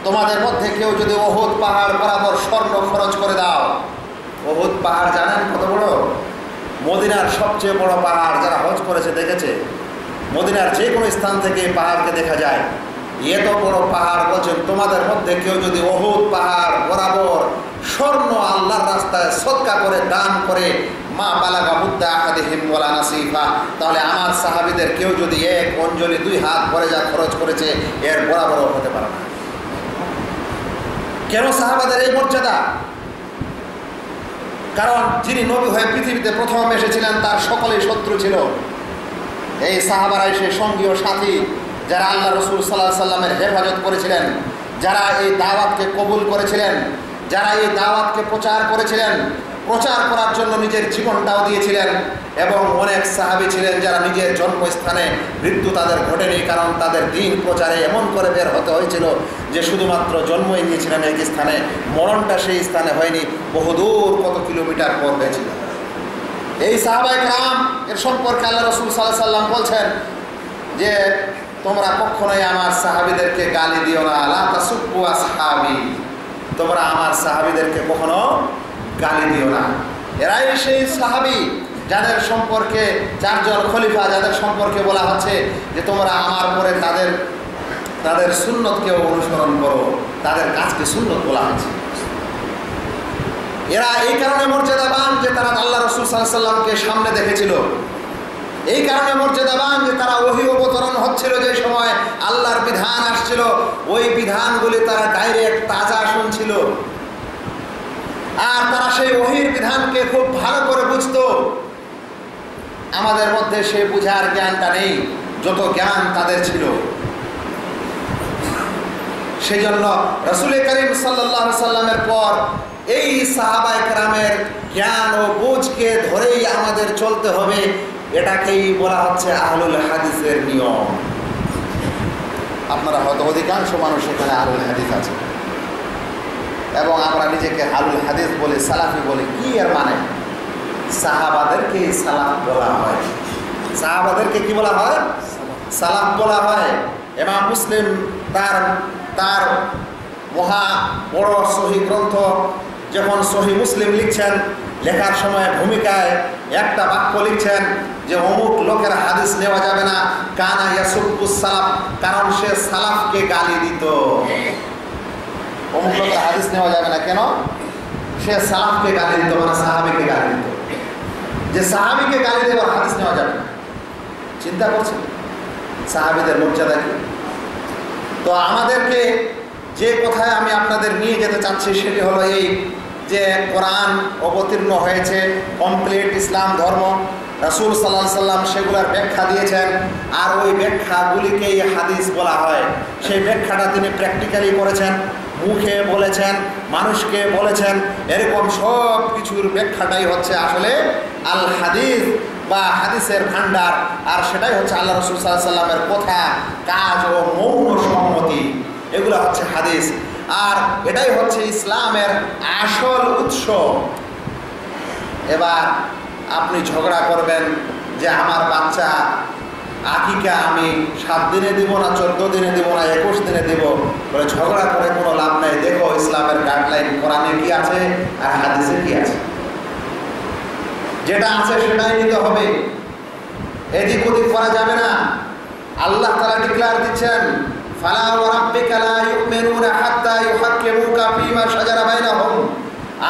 [SPEAKER 1] তোমাদের মধ্যে কেউ যদি উহুদ পাহাড় বরাবর স্বর্ণ খরচ করে দাও। উহুদ পাহাড় জানেন কত বড়? মদিনার সবচেয়ে বড় পাহাড়। যারা হজ করেছে দেখেছে, মদিনার যে কোনো স্থান থেকে পাহাড়কে দেখা যায়। এত বড় পাহাড়, বলছেন তোমাদের মধ্যে কেউ যদি উহুদ পাহাড় বরাবর স্বর্ণ আল্লাহর রাস্তায় সদকা করে দান করে মা বালাগা মুদ্দা আহাদিহিম ওয়ালা নাসিফা, তাহলে আমার সাহাবীদের কেউ যদি এক অঞ্জলি 2 হাত ভরে যা খরচ করেছে এর বরাবর হতে পারে না। কেন সাহাবাদের এই মর্যাদা? কারণ যিনি নবী হয়ে পৃথিবীতে প্রথম এসেছিলেন তার সকলেই শত্রু ছিল। এই সাহাবারাই সেই সঙ্গী ও সাথী যারা আল্লাহ রসুল সাল্লাল্লাহু আলাইহি সাল্লামের হেফাজত করেছিলেন, যারা এই দাওয়াতকে কবুল করেছিলেন, যারা এই দাওয়াতকে প্রচার করেছিলেন, প্রচার করার জন্য নিজের জীবনটাও দিয়েছিলেন। এবং অনেক সাহাবী ছিলেন যারা নিজের জন্মস্থানে মৃত্যু তাদের ঘটেনি, কারণ তাদের দিন প্রচারে এমন করে বের হতে হয়েছিল যে শুধুমাত্র জন্মই নিয়েছিলেন এক স্থানে, মরণটা সেই স্থানে হয়নি, বহুদূর কত কিলোমিটার পর হয়েছিল। এই সাহাবায়ে কেরাম এর সম্পর্কে আল্লাহ রসুল সাল্লাল্লাহু আলাইহি সাল্লাম বলছেন যে তোমরা কখনোই আমার সাহাবীদেরকে গালি দিও না, লা তাসুব্বু আসহাবি, তোমরা আমার সাহাবীদেরকে কখনো গালি দিও না। এরাই সেই সাহাবী যাদের সম্পর্কে 4 জন খলিফা, যাদের সম্পর্কে বলা হচ্ছে যে তোমরা আমার পরে তাদের সুন্নতকেও অনুসরণ করো, তাদের কাজকে সুন্নত বলা হচ্ছে। এরা এই কারণে মর্যাদাবান যে তারা আল্লাহ রসুল সাল্লাল্লাহু আলাইহি সাল্লামকে সামনে দেখেছিল, এই কারণে মর্যাদাবান যে তারা ওহী অবতরণ হচ্ছিল, যে সময় আল্লাহর বিধান আসছিল ওই বিধানগুলি তারা ডাইরেক্ট তাজা শুনছিল, আর তারা সেই ওহীর বিধানকে খুব ভালো করে বুঝতো। আমাদের মধ্যে সে বুঝার জ্ঞানটা নেই যত জ্ঞান তাদের ছিল। সেই জন্য রাসূল করিম সাল্লাল্লাহু আলাইহি সাল্লামের পর এই সাহাবায়ে কেরামের জ্ঞান ও বুঝকে ধরেই আমাদের চলতে হবে। এটাকেই বলা হচ্ছে আহলুল হাদিসের নিয়ম। আপনারা হয়তো অধিকাংশ মানুষ এখানে আহলুল হাদিস আছে এবং আমরা নিজেকে আহলুল হাদিস বলি, সালাফি বলি। কি এর মানে? সাহাবাদেরকে সালাফ বলা হয়। সাহাবাদেরকে কি বলা হয়? সালাফ বলা হয়। ইমাম মুসলিম তার মহা বড় সহিহ গ্রন্থ যখন সহিহ মুসলিম লিখছেন, লেখার সময় ভূমিকায় একটা বাক্য লিখছেন যে অমুক লোকের হাদিস নেওয়া যাবে না, কানা ইয়াসুব্বুস সালাফ, কারণ সে সালাফকে গালি দিত। অমুক লোকের হাদিস নেওয়া যাবে না কেন? সে সালাফকে গালি দিত, মানে সাহাবীকে গালি দিত। যে সাহাবীকে গালি দেওয়ার হাদিস নেওয়া যাবে না। চিন্তা করছেন সাহাবীদের মর্যাদা কি? তো আমাদেরকে যে কথায় আমি আপনাদের নিয়ে যেতে চাচ্ছি সেটি হলো এই যে কোরআন অবতীর্ণ হয়েছে, কমপ্লিট ইসলাম ধর্ম, রাসূল সাল্লাল্লাহু আলাইহি সাল্লাম সেগুলোর ব্যাখ্যা দিয়েছেন, আর ওই ব্যাখ্যাগুলিকেই হাদিস বলা হয়। সেই ব্যাখ্যাটা তিনি প্র্যাকটিক্যালি করেছেন, মুখে বলেছেন, মানুষকে বলেছেন, এরকম সব কিছুর ব্যাখ্যাটাই হচ্ছে আসলে আল হাদিস বা হাদিসের ভান্ডার। আর সেটাই হচ্ছে আল্লাহ রাসূল সাল্লাল্লাহু আলাইহি সাল্লামের কথা, কাজ ও মৌন সম্মতি, এগুলো হচ্ছে হাদিস। আর এটাই হচ্ছে ইসলামের আসল উৎস। এবার আপনি ঝগড়া করবেন যে আমার বাচ্চা আকিকা আমি 7 দিনে দিব না, 14 দিনে দিব না, 21 দিনে দিব, বলে ঝগড়া করে কোনো লাভ নেই। দেখো ইসলামের গাইডলাইন কোরআনে কি আছে আর হাদিসে কি আছে। যেটা আছে সেটাই নিতে হবে, এদিক ওদিক করা যাবে না। আল্লাহ তাআলা ডিক্লেয়ার দিচ্ছেন, ফালা ওয়া রাব্বিকা লা ইউমিনুনা হাত্তা ইউহাক্কিমুকা ফীমা শাজারা বাইনাহুম।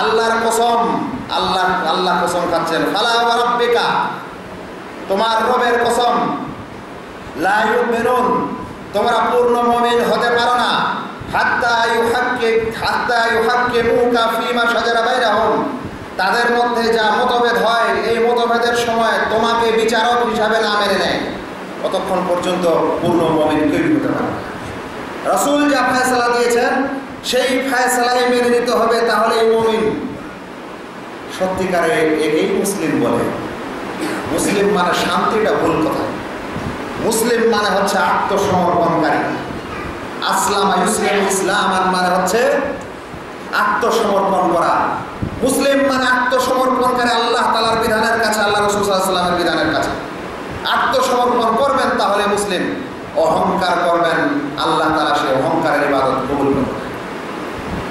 [SPEAKER 1] আল্লাহর কসম, আল্লাহ কসম খাচ্ছেন, ফালা ওয়া রাব্বিকা, তোমার রবের কসম, লা ইউমিনুন, তোমরা পূর্ণ মুমিন হতে পারো না, হাত্তা ইউহাক্কিমুকা ফীমা শাজারা বাইনাহুম, তাদের মধ্যে যা মতভেদ হয় এই মতভেদের সময় তোমাকে বিচারক হিসাবে না মেনে নেয়, ততক্ষণ পর্যন্ত পূর্ণ মুমিন কেউ হতে পারে না। রাসূল যা ফয়সালা দিয়েছেন সেই ফয়সালাই মেনে নিতে হবে, তাহলেই মুমিন। সত্যিকারে একেই মুসলিম বলে। মুসলিম মানে শান্তিটা ভুল কথা। মুসলিম মানে হচ্ছে আত্মসমর্পণকারী। আসলাম ইসলাম, ইসলাম মানে হচ্ছে আত্মসমর্পণ করা। মুসলিম মানে আত্মসমর্পণকারী আল্লাহ তাআলার বিধানের কাছে, আল্লাহ রাসূল সাল্লাল্লাহু আলাইহি ওয়াসাল্লামের বিধানের কাছে আত্মসমর্পণ করবেন, তাহলে মুসলিম। অহংকার করবেন, আল্লাহ তাআলা সেই অহংকারের ইবাদত কবুল করবেন।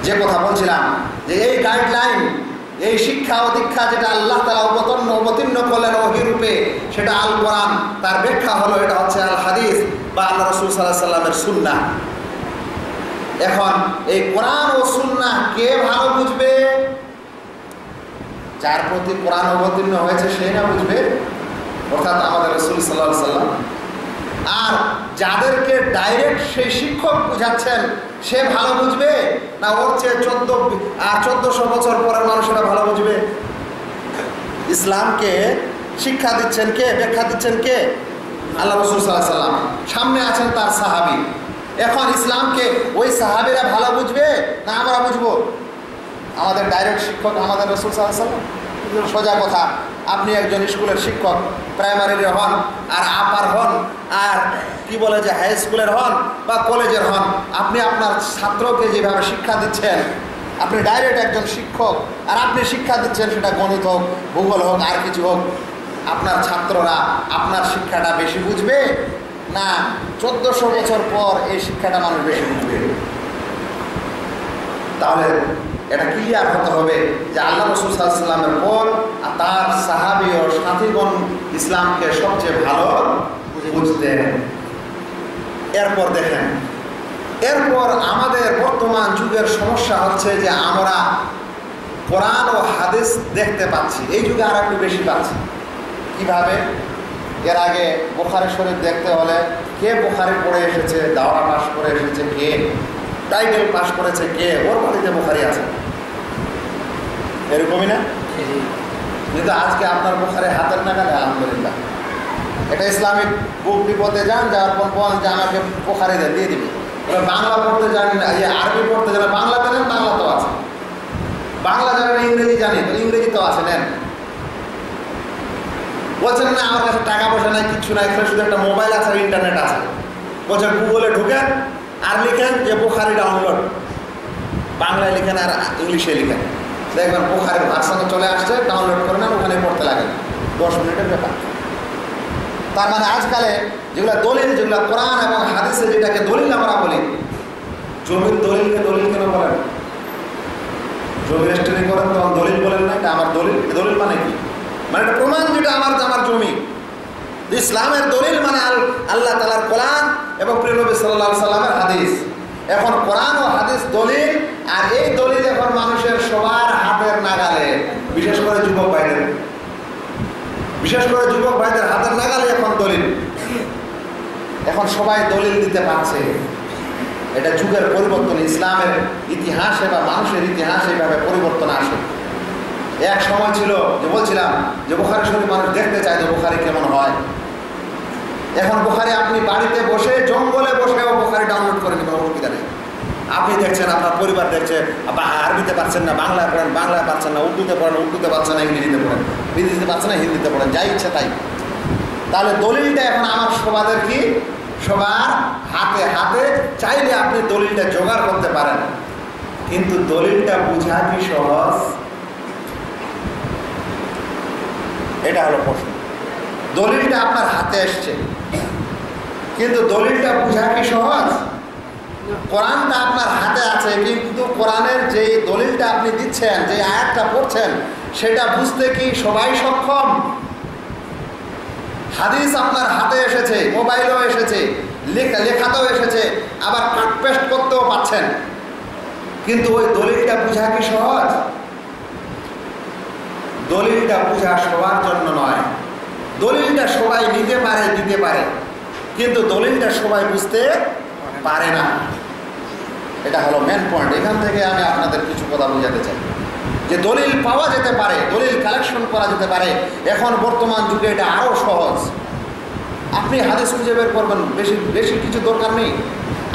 [SPEAKER 1] যে কথা বলছিলাম যে এই গাইডলাইন, এই শিক্ষা ও দীক্ষা যেটা আল্লাহ তাআলা অবতীর্ণ করলেন ওহী রূপে, সেটা আল কোরআন, তার ব্যাখ্যা হলো এটা হচ্ছে আল হাদিস বা আল্লাহ রাসূল সাল্লাল্লাহু আলাইহি ওয়াসাল্লামের সুন্নাহ। এখন এই কোরআন ও সুন্নাহ কে ভালো বুঝবে? যার প্রতি কোরআন অবতীর্ণ হয়েছে সেই না বুঝবে, অর্থাৎ আমাদের রাসূল সাল্লাল্লাহু আলাইহি সাল্লাম। আর যাদেরকে ডাইরেক্ট সেই শিক্ষক বুঝাচ্ছেন সে ভালো বুঝবে, না ওর চেয়ে 1400 বছর পরের মানুষেরা ভালো বুঝবে? ইসলামকে শিক্ষা দিচ্ছেন কে, ব্যাখ্যা দিচ্ছেন কে? আল্লাহ রাসূল সাল্লাল্লাহু আলাইহি সাল্লাম। সামনে আছেন তার সাহাবী। এখন ইসলামকে ওই সাহাবীরা ভালো বুঝবে না আমরা বুঝবো? আমাদের ডাইরেক্ট শিক্ষক আমাদের রাসূল সাল্লাল্লাহু আলাইহি সাল্লাম। সোজা কথা, আপনি একজন স্কুলের শিক্ষক, প্রাইমারির হন আর আপার হন আর কি বলে যে হাই স্কুলের হন বা কলেজের হন, আপনি আপনার ছাত্রকে যেভাবে শিক্ষা দিচ্ছেন, আপনি ডাইরেক্ট একজন শিক্ষক আর আপনি শিক্ষা দিচ্ছেন, সেটা গণিত হোক, ভূগোল হোক, আর কিছু হোক, আপনার ছাত্ররা আপনার শিক্ষাটা বেশি বুঝবে না 1400 বছর পর এই শিক্ষাটা মানুষ বেশি বুঝবে? তাহলে এটা ক্লিয়ার হতে হবে যে আল্লাহ রাসূল সাল্লাল্লাহু আলাইহি ওয়াসাল্লামের পর তার সাহাবী ও সাথীগণ ইসলামকে সবচেয়ে ভালো বুঝতেন। এরপর দেখেন, এরপর আমাদের বর্তমান যুগের সমস্যা হচ্ছে যে আমরা কোরআন ও হাদিস দেখতে পাচ্ছি, এই যুগে আর একটু বেশি পাচ্ছি। কিভাবে? এর আগে বুখারী শরীফ দেখতে হলে কে বুখারী পড়ে এসেছে, দাওরা পাস করে এসেছে কে, টাইটেল পাস করেছে কে, ওর বাড়িতে বুখারী আছে, এরকমই না? কিন্তু আজকে আপনার বুখারী হাতের নাগালে, আলহামদুলিল্লাহ। এটা ইসলামিক বুক ডিপোতে যান, যাওয়ার পর বলেন যে আমাকে বুখারী দিয়ে দিবি। বাংলা পড়তে জানি না, আরবি পড়তে জানেন, বাংলা জানেন, বাংলা তো আছে, বাংলা জানেন, ইংরেজি জানি তো, ইংরেজি তো আছে, নেন। বলছেন না আমার কাছে টাকা পয়সা নাই, কিচ্ছু নাই, এখানে শুধু একটা মোবাইল আছে আর ইন্টারনেট আছে। বলছেন গুগলে ঢুকেন আর লিখেন যে বুখারী ডাউনলোড, বাংলায় লিখেন আর ইংলিশে লিখেন, দেখবেন বুখারীর ভার্সনে চলে আসছে, ডাউনলোড করে নেন, ওখানে পড়তে লাগেন, 10 মিনিটের ব্যাপার। তার মানে আজকালে যেগুলো দলিল, যেগুলো কোরআন এবং হাদিসে যেটাকে দলিল আমরা বলি, জমির দলিলকে দলিল কেন বলেন? জমি রেজিস্ট্রি করেন তখন দলিল বলেন না, এটা আমার দলিল। দলিল মানে কি? মানে এটা প্রমাণ, যেটা আমার জমি। ইসলামের দলিল মানে আল্লাহ তাআলার কোরআন এবং প্রিয় নবী সাল্লাল্লাহু আলাইহি সাল্লামের হাদিস। এখন কোরআন ও হাদিস দলিল, আর এই দলিল এখন মানুষের সবার হাতের নাগালে, বিশেষ করে যুবক ভাইদের হাতের নাগালে এখন দলিল। এখন সবাই দলিল দিতে পারছে। এটা যুগের পরিবর্তন, ইসলামের ইতিহাসে বা মানুষের ইতিহাসে এইভাবে পরিবর্তন আসে। এক সময় ছিল যে বলছিলাম যে বুখারী শরীফ মানুষ দেখতে চায় যে বুখারী কেমন হয়। এখন বুখারী আপনি বাড়িতে বসে, জঙ্গলে বসেও বুখারী ডাউনলোড করে নেবেন, অসুবিধা নেই। আপনি দেখছেন, আপনার পরিবার দেখছে, আরবিতে পারছেন না বাংলায় পড়েন, বাংলায় পারছেন না উর্দুতে পড়েন, উর্দুতে পারছেন না ইংরেজিতে পড়েন, ইংরেজিতে পারছেন না হিন্দিতে পড়েন, যাই ইচ্ছা তাই। তাহলে দলিলটা এখন আমার সবাদের কি, সবার হাতে হাতে, চাইলে আপনি দলিলটা জোগাড় করতে পারেন। কিন্তু দলিলটা বোঝা কি সহজ? এটা হলো প্রশ্ন। দলিলটা আপনার হাতে এসছে, কিন্তু দলিলটা বোঝা কি সহজ? কোরআনটা আপনার হাতে আছে, কিন্তু কোরআনের যে দলিলটা আপনি দিচ্ছেন, যে আয়াতটা পড়ছেন, সেটা বুঝতে কি সবাই সক্ষম? হাদিস আপনার হাতে এসেছে, মোবাইলেও এসেছে, লেখাতেও এসেছে, আবার কাট পেস্ট করতেও পাচ্ছেন, কিন্তু ওই দলিলটা বোঝা কি সহজ? দলিলটা বোঝা সবার জন্য নয়। দলিলটা সবাই নিতে পারে, দিতে পারে, কিন্তু দলিলটা সবাই বুঝতে পারে না। এটা হলো মেন পয়েন্ট। এখান থেকে আমি আপনাদের কিছু কথা বোঝাতে চাই যে দলিল পাওয়া যেতে পারে, দলিল কালেকশন করা যেতে পারে। এখন বর্তমান যুগে এটা আরও সহজ। আপনি হাদিস খুঁজে বের করবেন, বেশি কিছু দরকার নেই।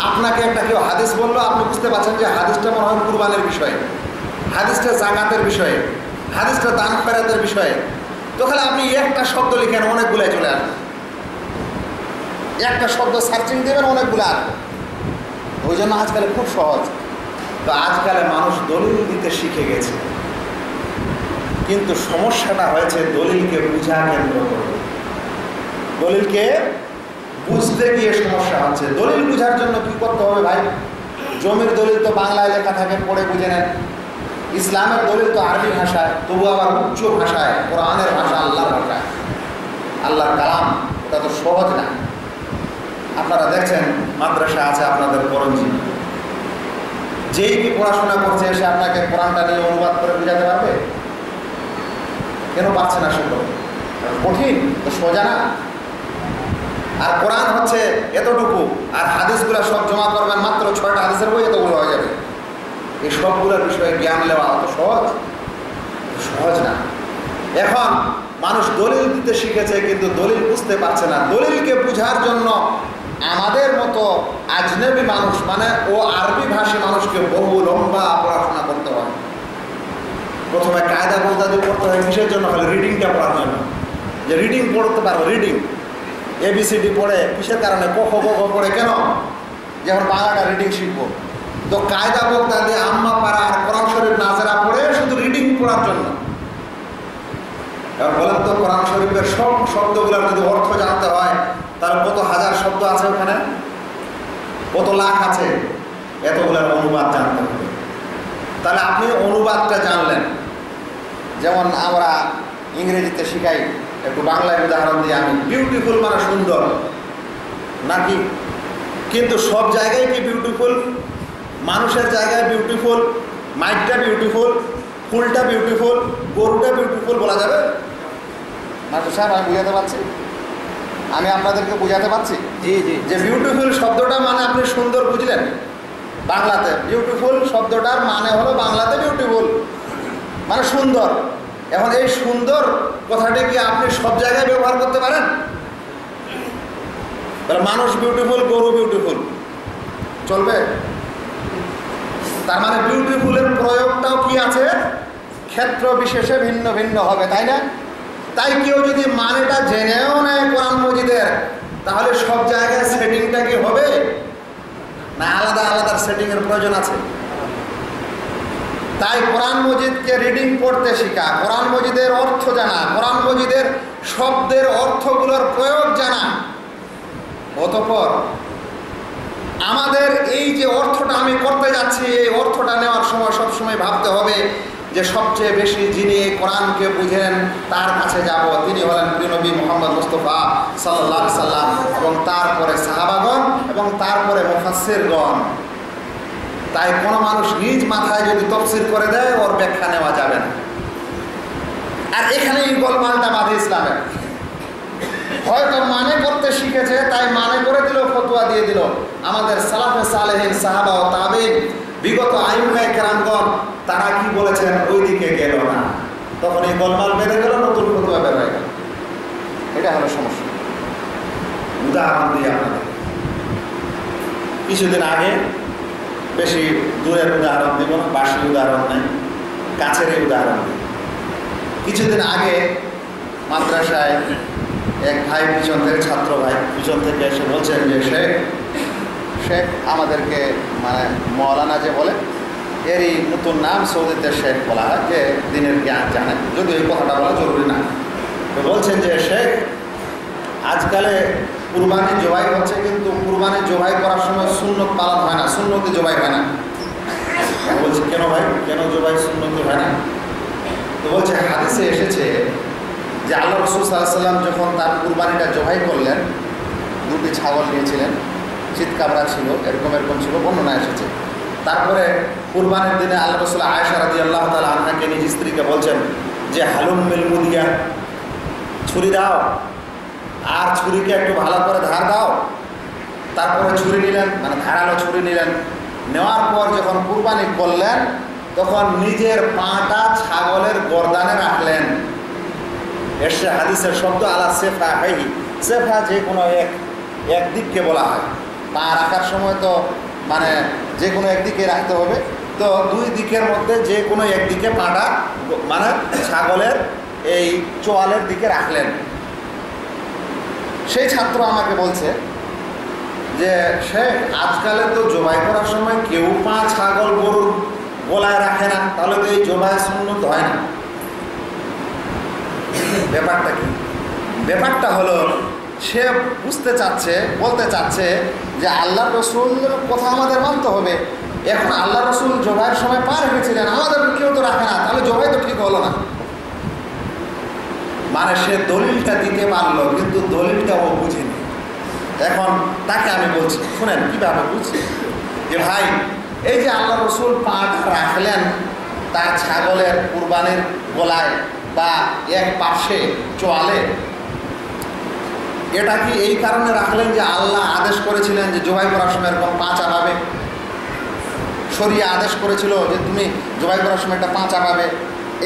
[SPEAKER 1] আপনাকে একটা কেউ হাদিস বললো, আপনি বুঝতে পারছেন যে হাদিসটা মনে হয় কুরবানের বিষয়ে, হাদিসটা জাকাতের বিষয়ে, হাদিসটা দান খয়রাতের বিষয়ে। তখন আপনি একটা শব্দ লিখেন, অনেকগুলো চলে আসবে। একটা শব্দ সার্চিং দেবেন, অনেকগুলো আসবে। ওই জন্য আজকালে খুব সহজ। তো আজকালে মানুষ দলিল দিতে শিখে গেছে, কিন্তু সমস্যাটা হয়েছে দলিলকে বুঝা কেন্দ্র করে। দলিলকে বুঝতে গিয়ে সমস্যা হচ্ছে। দলিল বুঝার জন্য কি করতে হবে ভাই? জমির দলিল তো বাংলায় লেখা থাকে, পড়ে বুঝে নেন। ইসলামের দলিল তো আরবি ভাষায়, তবু আবার উচ্চ ভাষায়, কোরআনের ভাষা, আল্লাহর ভাষায়, আল্লাহর কালাম। ওটা তো সহজ না। আপনারা দেখছেন মাদ্রাসা আছে আপনাদের করঞ্জি, যেই কি পড়াশোনা করছে সে আপনাকে কোরআনটা নিয়ে অনুবাদ করে বোঝাতে পারবে? কেন পারছে না? সে কঠিন, তো সোজা না। আর কোরআন হচ্ছে এতটুকু, আর হাদিসগুলো সব জমা করবেন মাত্র 6টা হাদিসের বই, এতগুলো হয়ে যাবে। এই সবগুলোর বিষয়ে জ্ঞান নেওয়া অত সহজ না। এখন মানুষ দলিল দিতে শিখেছে, কিন্তু দলিল বুঝতে পারছে না। দলিলকে বোঝার জন্য আমাদের মতো আজনবী মানুষ, মানে ও আরবি ভাষী মানুষকে বহু লম্বা পড়াশোনা করতে হয়। প্রথমে কায়দা বলদাদি পড়তে হয় কিসের জন্য? হলে রিডিংটা পড়ার জন্য, যে রিডিং পড়তে পারো। রিডিং ABCD পড়ে কিসের কারণে? ক খ গ ঘ পড়ে কেন? যেমন বাংলাটা রিডিং শিখবো, তো কায়দা বলদাদি, আম্মা পাড়া আর কোরআন শরীফ নাজেরা পড়ে শুধু রিডিং পড়ার জন্য। এবার বলেন তো, কোরআন শরীফের সব শব্দগুলোর যদি অর্থ জানতে হয় তাহলে কত হাজার শব্দ আছে ওখানে, কত লাখ আছে, এতগুলোর অনুবাদ জানতে হবে। তাহলে আপনি অনুবাদটা জানলেন। যেমন আমরা ইংরেজিতে শিখাই, একটু বাংলায় উদাহরণ দিয়ে আমি, বিউটিফুল মানে সুন্দর নাকি? কিন্তু সব জায়গায় কি বিউটিফুল? মানুষের জায়গায় বিউটিফুল, মাইকটা বিউটিফুল, ফুলটা বিউটিফুল, গরুটা বিউটিফুল বলা যাবে? মাস্টার সাহেব, আমি বুঝাতে পারছি? আমি আপনাদেরকে বুঝাতে পারছি?
[SPEAKER 2] জি জি।
[SPEAKER 1] যে বিউটিফুল শব্দটা মানে আপনি সুন্দর বুঝলেন বাংলাতে। বিউটিফুল শব্দটার মানে হলো বাংলাতে বিউটিফুল মানে সুন্দর। এখন এই সুন্দর কথাটি কি আপনি সব জায়গায় ব্যবহার করতে পারেন? তাহলে মানুষ বিউটিফুল, গরু বিউটিফুল চলবে? তার মানে বিউটিফুলের প্রয়োগটাও কি আছে? ক্ষেত্র বিশেষে ভিন্ন ভিন্ন হবে, তাই না? তাই কেউ যদি মানেটা জেনেও নেয় কোরআন মজিদের, তাহলে সব জায়গায় সেটিংটা কি হবে না? আলাদা আলাদা সেটিংয়ের প্রয়োজন আছে। তাই কোরআন মজিদকে রিডিং পড়তে শেখা, কোরআন মজিদের অর্থ জানা, কোরআন মজিদের শব্দের অর্থগুলোর প্রয়োগ জানা। অতঃপর আমাদের এই যে অর্থটা আমি করতে যাচ্ছি, এই অর্থটা নেওয়ার সময় সবসময় ভাবতে হবে যে সবচেয়ে বেশি যিনি এই কোরআনকে বুঝেন তার কাছে যাব। তিনি হলেন প্রিয়নবী মুহাম্মদ মুস্তাফা সাল্লাল্লাহু আলাইহি সাল্লাম, এবং তারপরে সাহাবাগণ, এবং তারপরে মুফাসসিরগণ। তাই কোনো মানুষ নিজ মাথায় যদি তফসির করে দেয়, ওর ব্যাখ্যা নেওয়া যাবে না। আর এখানেই গোলমালটা বাঁধে ইসলামের। হয়তো মানে করতে শিখেছে, তাই মানে করে দিল, ফতোয়া দিয়ে দিল। আমাদের সালাফে সালেহিন, সাহাবা ও তাবিঈন, বিগত আইম্মায়ে কেরামগণ তারা কি বলেছেন ওই দিকে গেল না। তখন এই গোলমাল বেড়ে গেল, নতুন ফতোয়া বের হয়ে গেল। এটা হলো সমস্যা। উদাহরণ দিয়ে আপনাদের কিছুদিন আগে, বেশি দূরের উদাহরণ দিব না, বাসি উদাহরণ নেই, কাছেরই উদাহরণ দিই। কিছুদিন আগে মাদ্রাসায় এক ভাই পিছন থেকে, ছাত্র ভাই পিছন থেকে এসে বলছেন যে শেখ আমাদেরকে, মানে মৌলানা যে বলে, এরই নতুন নাম সৌদিতে শেখ বলা হয়, যে দিনের জ্ঞান জানে, যদিও এই কথাটা বলা জরুরি না। তো বলছেন যে শেখ, আজকালে কুরবানি জবাই হচ্ছে, কিন্তু কুরবানি জবাই করার সময় সুন্নত পালন হয় না, সুন্নতি জবাই হয় না। বলছে কেন ভাই, কেন জবাই সুন্নতি হয় না? তো বলছে হাদিসে এসেছে যে আল্লাহ রাসূল সাল্লাল্লাহু আলাইহি ওয়াসাল্লাম যখন তার কুরবানিটা জবাই করলেন, দুটি ছাগল নিয়েছিলেন, চিৎকাবরা ছিল, এরকম ছিল, বর্ণনা এসেছে। তারপরে কুরবানির দিনে আল্লাহ রাসূল আয়েশা রাদিয়াল্লাহু তাআলা আনহাকে নিজ স্ত্রীকে বলছেন যে হালুম্মিল মুদিয়া, ছুরি দাও, আর ছুরিকে একটু ভালো করে ধার দাও। তারপরে ছুরি নিলেন, মানে ধারালো ছুরি নিলেন। নেওয়ার পর যখন কুরবানি করলেন, তখন নিজের পাটা ছাগলের গর্দানে রাখলেন। এসে হাদিসের শব্দ আলা সেফা হাইহি, সেফা যে কোনো এক দিককে বলা হয়। পা রাখার সময় তো মানে যে কোনো একদিকে রাখতে হবে, তো দুই দিকের মধ্যে যে কোনো একদিকে পাটা, মানে ছাগলের এই চোয়ালের দিকে রাখলেন। সেই ছাত্র আমাকে বলছে যে শেখ, আজকালে তো জবাই করার সময় কেউ পা ছাগল গরুর গলায় রাখে না, তাহলে তো এই জবাই সুন্নত হয় না। ব্যাপারটা কি? ব্যাপারটা হলো, সে বলতে চাচ্ছে যে আল্লাহ রসুলের কথা আমাদের মানতে হবে। এখন আল্লাহ রসুল জবাইয়ের সময় পা রেখেছিলেন, আমাদের কেউ তো রাখে না, তাহলে জবাই তো ঠিক হলো না। মানে সে দলিলটা দিতে পারলো, কিন্তু দলিলটা ও বুঝেনি। এখন তাকে আমি বলছি, শুনেন কীভাবে বুঝছি, যে ভাই এই যে আল্লাহ রসুল পাটা রাখলেন তার ছাগলের কুরবানির গলায় বা এক পাশে চোয়ালে, এটা কি এই কারণে রাখলেন যে আল্লাহ আদেশ করেছিলেন যে জবাই করার সময় এরকম পা চাপাবে? শরিয়া আদেশ করেছিল যে তুমি জবাই করার সময় একটা পা চাপাবে,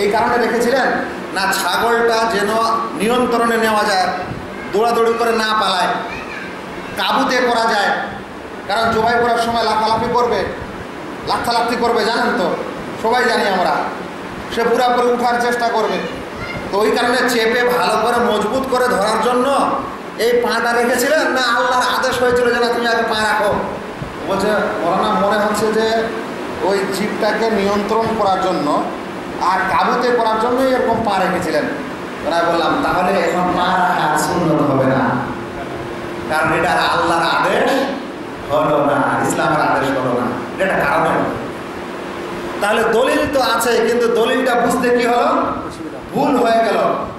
[SPEAKER 1] এই কারণে রেখেছিলেন? না ছাগলটা যেন নিয়ন্ত্রণে নেওয়া যায়, দৌড়াদৌড়ি করে না পালায়, কাবুতে করা যায়? কারণ জবাই করার সময় লাফালাফি করবে, লাফালাফি করবে, জানেন তো, সবাই জানি আমরা। সে পুরাপুরি উঠার চেষ্টা করবে, তো ওই কারণে চেপে ভালো করে মজবুত করে ধরার জন্য এই পাটা রেখেছিলেন? না আল্লাহর আদেশ হয়েছিল যে না তুমি আগে পা রাখো? বলছে মৌলানা মনে হচ্ছে যে ওই জীবটাকে নিয়ন্ত্রণ করার জন্য আর কাবুতে করার জন্যই এরকম পা রেখেছিলেন। ওরা বললাম তাহলে এখন পা রাখা সুন্নত হবে না, কারণ এটা আল্লাহর আদেশ হলো না, ইসলামের আদেশ হলো না, এটা কারণে। তাহলে দলিল তো আছে, কিন্তু দলিলটা বুঝতে কি হলো? ভুল হয়ে গেল।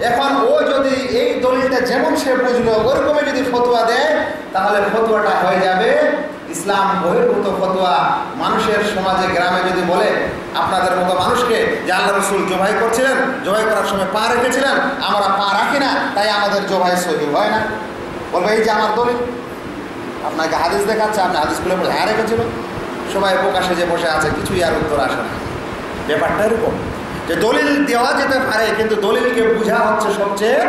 [SPEAKER 1] এখন ও যদি এই দলিলটা যেমন সে বুঝলো ওরকমই যদি ফতোয়া দেয়, তাহলে ফতোয়াটা হয়ে যাবে ইসলাম বহির্ভূত ফতোয়া। মানুষের সমাজে গ্রামে যদি বলে আপনাদের মতো মানুষকে যে আল্লাহ রসুল জবাই করছিলেন, জবাই করার সময় পা রেখেছিলেন, আমরা পা রাখি না, তাই আমাদের জবাই সহি হয় না, বলবে এই যে আমার দলিল, আপনাকে হাদিস দেখাচ্ছে, আপনি হাদিসগুলো বলে হ্যাঁ রেখেছিল। সবাই প্রকাশে যে বসে আছে, কিছুই আর উত্তর আসে না। ব্যাপারটা এরকম যে দলিল দেওয়া যেতে পারে, কিন্তু দলিলকে বোঝা হচ্ছে সবচেয়ে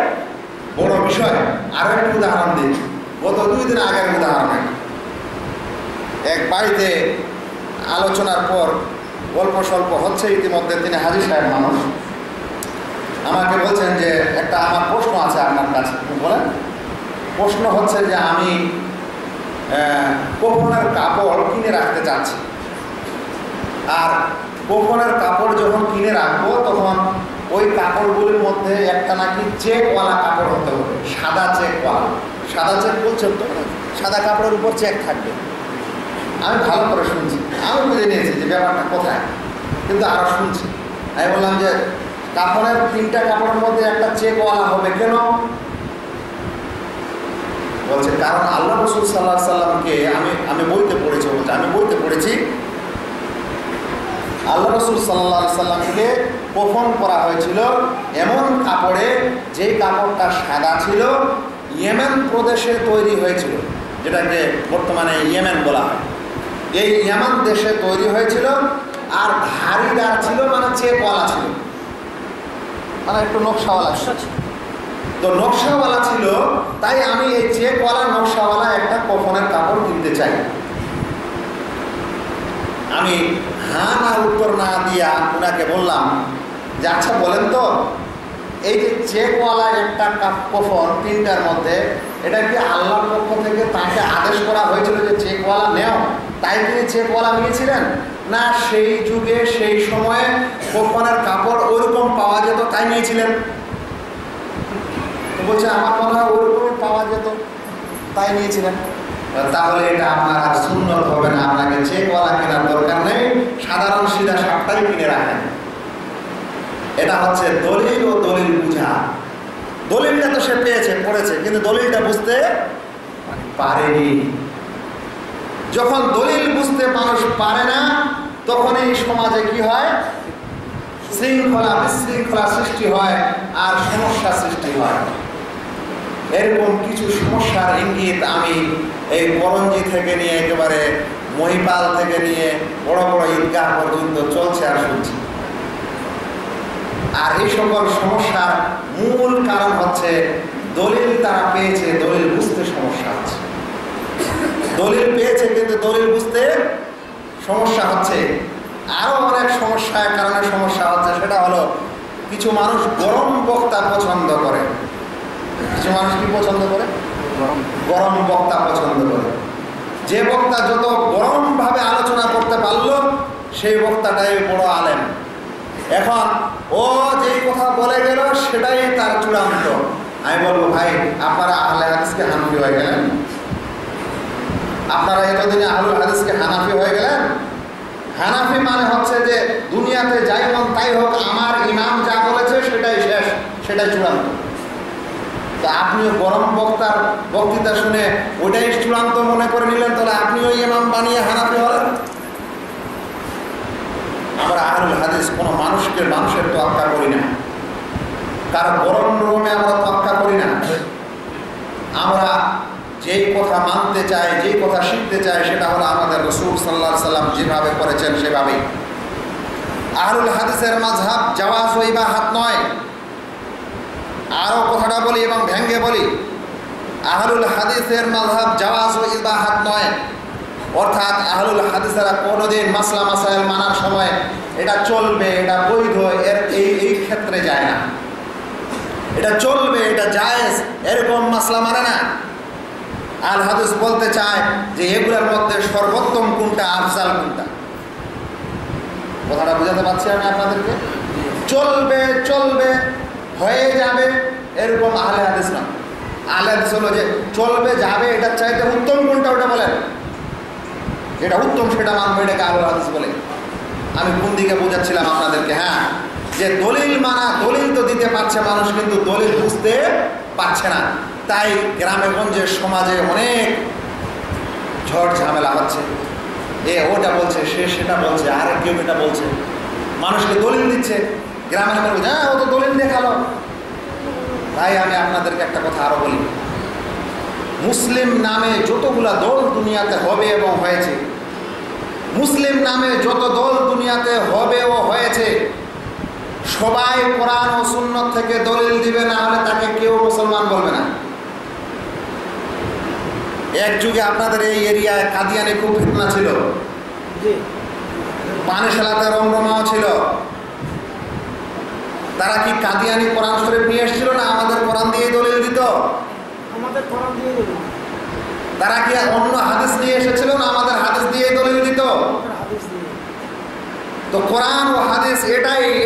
[SPEAKER 1] বড় বিষয়। আরও একটি উদাহরণ দিই, গত 2 দিন আগের উদাহরণ। এক বাড়িতে আলোচনার পর গল্প স্বল্প হচ্ছে, ইতিমধ্যে তিনি হাজী সাহেব মানুষ, আমাকে বলছেন যে একটা আমার প্রশ্ন আছে আপনার কাছে। বলেন। প্রশ্ন হচ্ছে যে আমি কফনের কাপড় কিনে রাখতে চাচ্ছি, আর কফনের কাপড় যখন কিনে রাখবো তখন ওই কাপড়গুলির মধ্যে একটা নাকি চেকওয়ালা কাপড় হতে হবে, সাদা চেকওয়ালা। সাদা চেক বলছেন তো, সাদা কাপড়ের উপর চেক থাকবে। আমি ভালো করে শুনছি, আমি বুঝে নিয়েছি যে ব্যাপারটা কোথায়, কিন্তু আরও শুনছি। আমি বললাম যে কাপড়ের 3টা কাপড়ের মধ্যে একটা চেকওয়ালা হবে কেন? বলছে কারণ আল্লাহ রসুল সাল্লাল্লাহু আলাইহি সাল্লামকে আমি বইতে পড়েছি, বলছে আমি বইতে পড়েছি আল্লাহ রসুল সাল্লাল্লাহু আলাইহি সাল্লামকে কফন করা হয়েছিল এমন কাপড়ে, যেই কাপড়টা সাদা ছিল, ইয়েমেন প্রদেশে তৈরি হয়েছিল, যেটাকে বর্তমানে ইয়েমেন বলা হয়। এই ইয়েমেন দেশে তৈরি হয়েছিল, আর ধারিদার ছিল, মানে চেকওয়ালা ছিল, মানে একটু নকশাওয়ালা ছিল। তো নকশাওয়ালা ছিল, তাই আমি এই চেকওয়ালা নকশাওয়ালা একটা কফনের কাপড় কিনতে চাই। আমি হ্যাঁ না উত্তর না দিয়া ওনাকে বললাম যে আচ্ছা বলেন তো, এই যে চেকওয়ালা একটা কফন 3টার মধ্যে, এটা কি আল্লাহর পক্ষ থেকে তাকে আদেশ করা হয়েছিল যে চেকওয়ালা নেও, তাই তিনি চেকওয়ালা নিয়েছিলেন? না সেই যুগে সেই সময়ে কফনের কাপড় ওইরকম পাওয়া যেত তাই নিয়েছিলেন? বলছে আমার মনে হয় ওইরকমই পাওয়া যেত তাই নিয়েছিলেন। তাহলে এটা আপনার আর সুন্নত হবে না, আপনাকে চেকওয়ালা কেনার দরকার নেই, সাধারণ সিধা সাপটাই কিনে রাখেন। এটা হচ্ছে দলিল ও দলিল বুঝা। দলিলটা তো সে পেয়েছে, পড়েছে, কিন্তু দলিলটা বুঝতে পারেনি। যখন দলিল বুঝতে মানুষ পারে না, তখন এই সমাজে কি হয়? শৃঙ্খলা বিশৃঙ্খলা সৃষ্টি হয়, আর সমস্যা সৃষ্টি হয়। এরকম কিছু সমস্যার ইঙ্গিত আমি এই করঞ্জি থেকে নিয়ে একেবারে মহিপাল থেকে নিয়ে বড় বড় ঈদগাহ পর্যন্ত চলছে আর শুনছি। আর এই সকল সমস্যার মূল কারণ হচ্ছে দলিল তারা পেয়েছে, দলিল বুঝতে সমস্যা হচ্ছে। দলিল পেয়েছে কিন্তু দলিল বুঝতে সমস্যা হচ্ছে। আরও অনেক সমস্যার কারণে সমস্যা হচ্ছে, সেটা হলো কিছু মানুষ গরম বক্তা পছন্দ করে। কিছু মানুষ কি পছন্দ করে? গরম বক্তা পছন্দ করে। যে বক্তা যত গরমভাবে আলোচনা করতে পারলো, সেই বক্তাটাই বড় আলেম। এখন ও যেই কথা বলে গেল সেটাই তার চূড়ান্ত। আমি বলবো ভাই, আপনারা আহলে হাদিসকে হানাফি হয়ে গেলেন? আপনারা এতদিনে আহলুল হাদিসকে হানাফি হয়ে গেলেন? হানাফি মানে হচ্ছে যে দুনিয়াতে যাই মন তাই হোক, আমার ইমাম যা বলেছে সেটাই শেষ, সেটাই চূড়ান্ত। তা আপনিও গরম বক্তার বক্তৃতা শুনে ওইটাই চূড়ান্ত মনে করে নিলেন, তাহলে আপনিও ইমাম বানিয়ে হানাফি হলেন। কোনো মানুষের তোয়াক্কা করি না, কারো গরম রুমে আমরা তোয়াক্কা করি না। আমরা যেই কথা মানতে চাই, যেই কথা শিখতে চাই, সেটা হলো আমাদের রাসূল সাল্লাল্লাহু আলাইহি সাল্লাম যেভাবে করেছেন সেভাবেই। আহলুল হাদিসের মাযহাব জাওয়াজ ও ইবাহাত নয়। আরও কথাটা বলি এবং ভেঙ্গে বলি, আহলুল হাদিসের মাযহাব জাওয়াজ ও ইবাহাত নয়। অর্থাৎ আহলুল হাদিসেরা কোনোদিন মাসলা মাসাইল মানার সময় এটা চলবে, এটা বৈধ, এই ক্ষেত্রে যায় না। এটা চলবে, এটা জায়েজ, এরকম মাসলা মানে না। আল হাদিস বলতে চায় যে এগুলোর মধ্যে সর্বোত্তম কোনটা, আফজাল কোনটা। কথাটা বুঝাতে পারছি আমি আপনাদেরকে? চলবে, হয়ে যাবে, এরকম আহলে হাদিস না। আহলে হাদিস হলো যে চলবে, যাবে, এটার চাইতে উত্তম কোনটা ওটা বলেন, যেটা উত্তম সেটা মানবো, এটাকে আহলে হাদিস বলে। আমি কোন দিকে বোঝাচ্ছিলাম আপনাদেরকে? হ্যাঁ, যে দলিল মানা, দলিল তো দিতে পারছে মানুষ, কিন্তু দলিল বুঝতে পারছে না। তাই গ্রামে গঞ্জে সমাজে অনেক ঝড় ঝামেলা হচ্ছে। ওটা বলছে, সে সেটা বলছে, আর কেউ এটা বলছে, মানুষকে দলিল দিচ্ছে। গ্রামের মানুষ, হ্যাঁ ও তো দলিল দেখালো। তাই আমি আপনাদেরকে একটা কথা আরো বলি, মুসলিম নামে যতগুলা দল দুনিয়াতে হবে এবং হয়েছে, মুসলিম নামে যত দল দুনিয়াতে হবে ও হয়েছে, সবাই কোরআন ও সুন্নাত থেকে দলিল দিবে, না হলে তাকে কেউ মুসলমান বলবে না। এক যুগে আপনাদের এই এরিয়ায় কাদিয়ানি খুব ফিতনা ছিল, পানিশালাতে রমরমাও ছিল। তারা কি কাদিয়ানি কোরআন শরীফ নিয়ে এসেছিল, না আমাদের কোরআন দিয়ে দলিল দিত?
[SPEAKER 2] আমাদের কোরআন দিয়ে দিল।
[SPEAKER 1] তারা কি অন্য হাদিস নিয়ে এসেছিল, না আমাদের হাদিস দিয়ে দলিল দিত? তো কোরআন ও হাদিস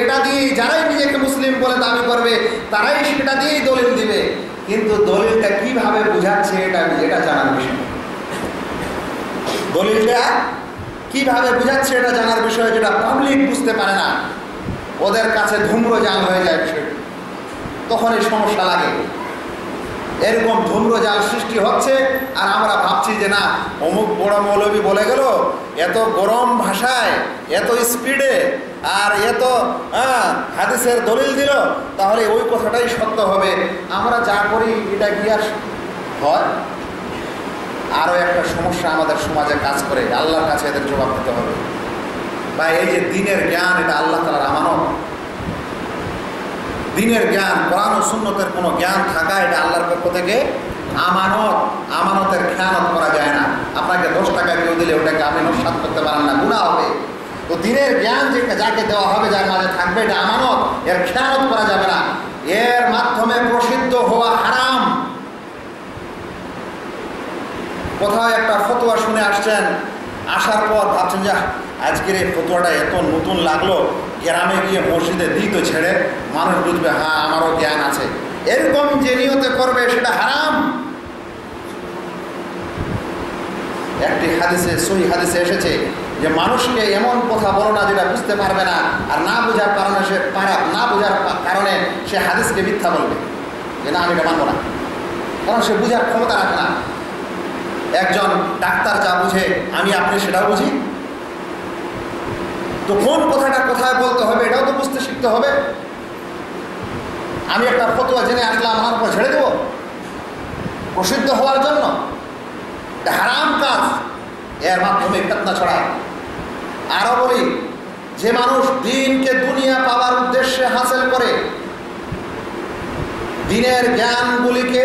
[SPEAKER 1] এটা দিয়ে যারাই নিজেকে মুসলিম বলে দাবি করবে, তারাই সেটা দিয়েই দলিল দিবে। কিন্তু দলিলটা কিভাবে বুঝাচ্ছে এটা জানার বিষয়। দলিলটা কিভাবে বুঝাচ্ছে এটা জানার বিষয়, যেটা পাবলিক বুঝতে পারে না, ওদের কাছে ধূম্রজাল হয়ে যায় বিষয়টি, তখনই সমস্যা লাগে। এরকম ধূম্রজাল সৃষ্টি হচ্ছে, আর আমরা ভাবছি যে না অমুক বড় মৌলবী বলে গেল, এত গরম ভাষায়, এত স্পিডে, আর এত হাদিসের দলিল দিল, তাহলে ওই কথাটাই সত্য হবে। আমরা যা করি এটা কি আর হয়? আরও একটা সমস্যা আমাদের সমাজে কাজ করে, আল্লাহর কাছে এদের জবাব দিতে হবে। বা এই যে দিনের জ্ঞান, এটা আল্লাহ তাআলার আমানত। দিনের জ্ঞান, কোরআন ও সুন্নতের কোনো জ্ঞান থাকা, এটা আল্লাহর পক্ষ থেকে আমানত। আমানতের খেয়ানত করা যায় না। আপনাকে 10 টাকা কেউ দিলে ওটাকে আপনি নস্যাৎ করতে পারেন না, গুনাহ হবে। তো দিনের জ্ঞান যাকে দেওয়া হবে, যার মাঝে থাকবে, এটা আমানত, এর খেয়ানত করা যাবে না। এর মাধ্যমে প্রসিদ্ধ হওয়া হারাম। কোথাও একটা ফতোয়া শুনে আসছেন, আসার পর ভাবছেন যে আজকের এই ফতোয়াটা এত নতুন লাগলো, গ্রামে গিয়ে মসজিদে দিই তো ছেড়ে, মানুষ বুঝবে হ্যাঁ আমারও জ্ঞান আছে। এরকম যে নিয়তে করবে সেটা হারাম। একটি হাদিসে, সহিহ হাদিসে এসেছে যে মানুষকে এমন কথা বলো না যেটা বুঝতে পারবে না, আর না বোঝার কারণে সে হাদিসকে মিথ্যা বলবে যে না আমি এটা মানবো না, কারণ সে বুঝার ক্ষমতা রাখে না। একজন ডাক্তার যা বুঝে আমি আপনি সেটাও বুঝি, তো কোন কথাটা কোথায় বলতে হবে এটাও তো বুঝতে শিখতে হবে। আমি একটা ফতোয়া জেনে আসলাম, আমার উপর ছেড়ে দেবো প্রসিদ্ধ হওয়ার জন্য? হারাম কাজ, এর মাধ্যমে ফিতনা ছড়ায়। আরও বলি, যে মানুষ দিনকে দুনিয়া পাওয়ার উদ্দেশ্যে হাসিল করে, দিনের জ্ঞানগুলিকে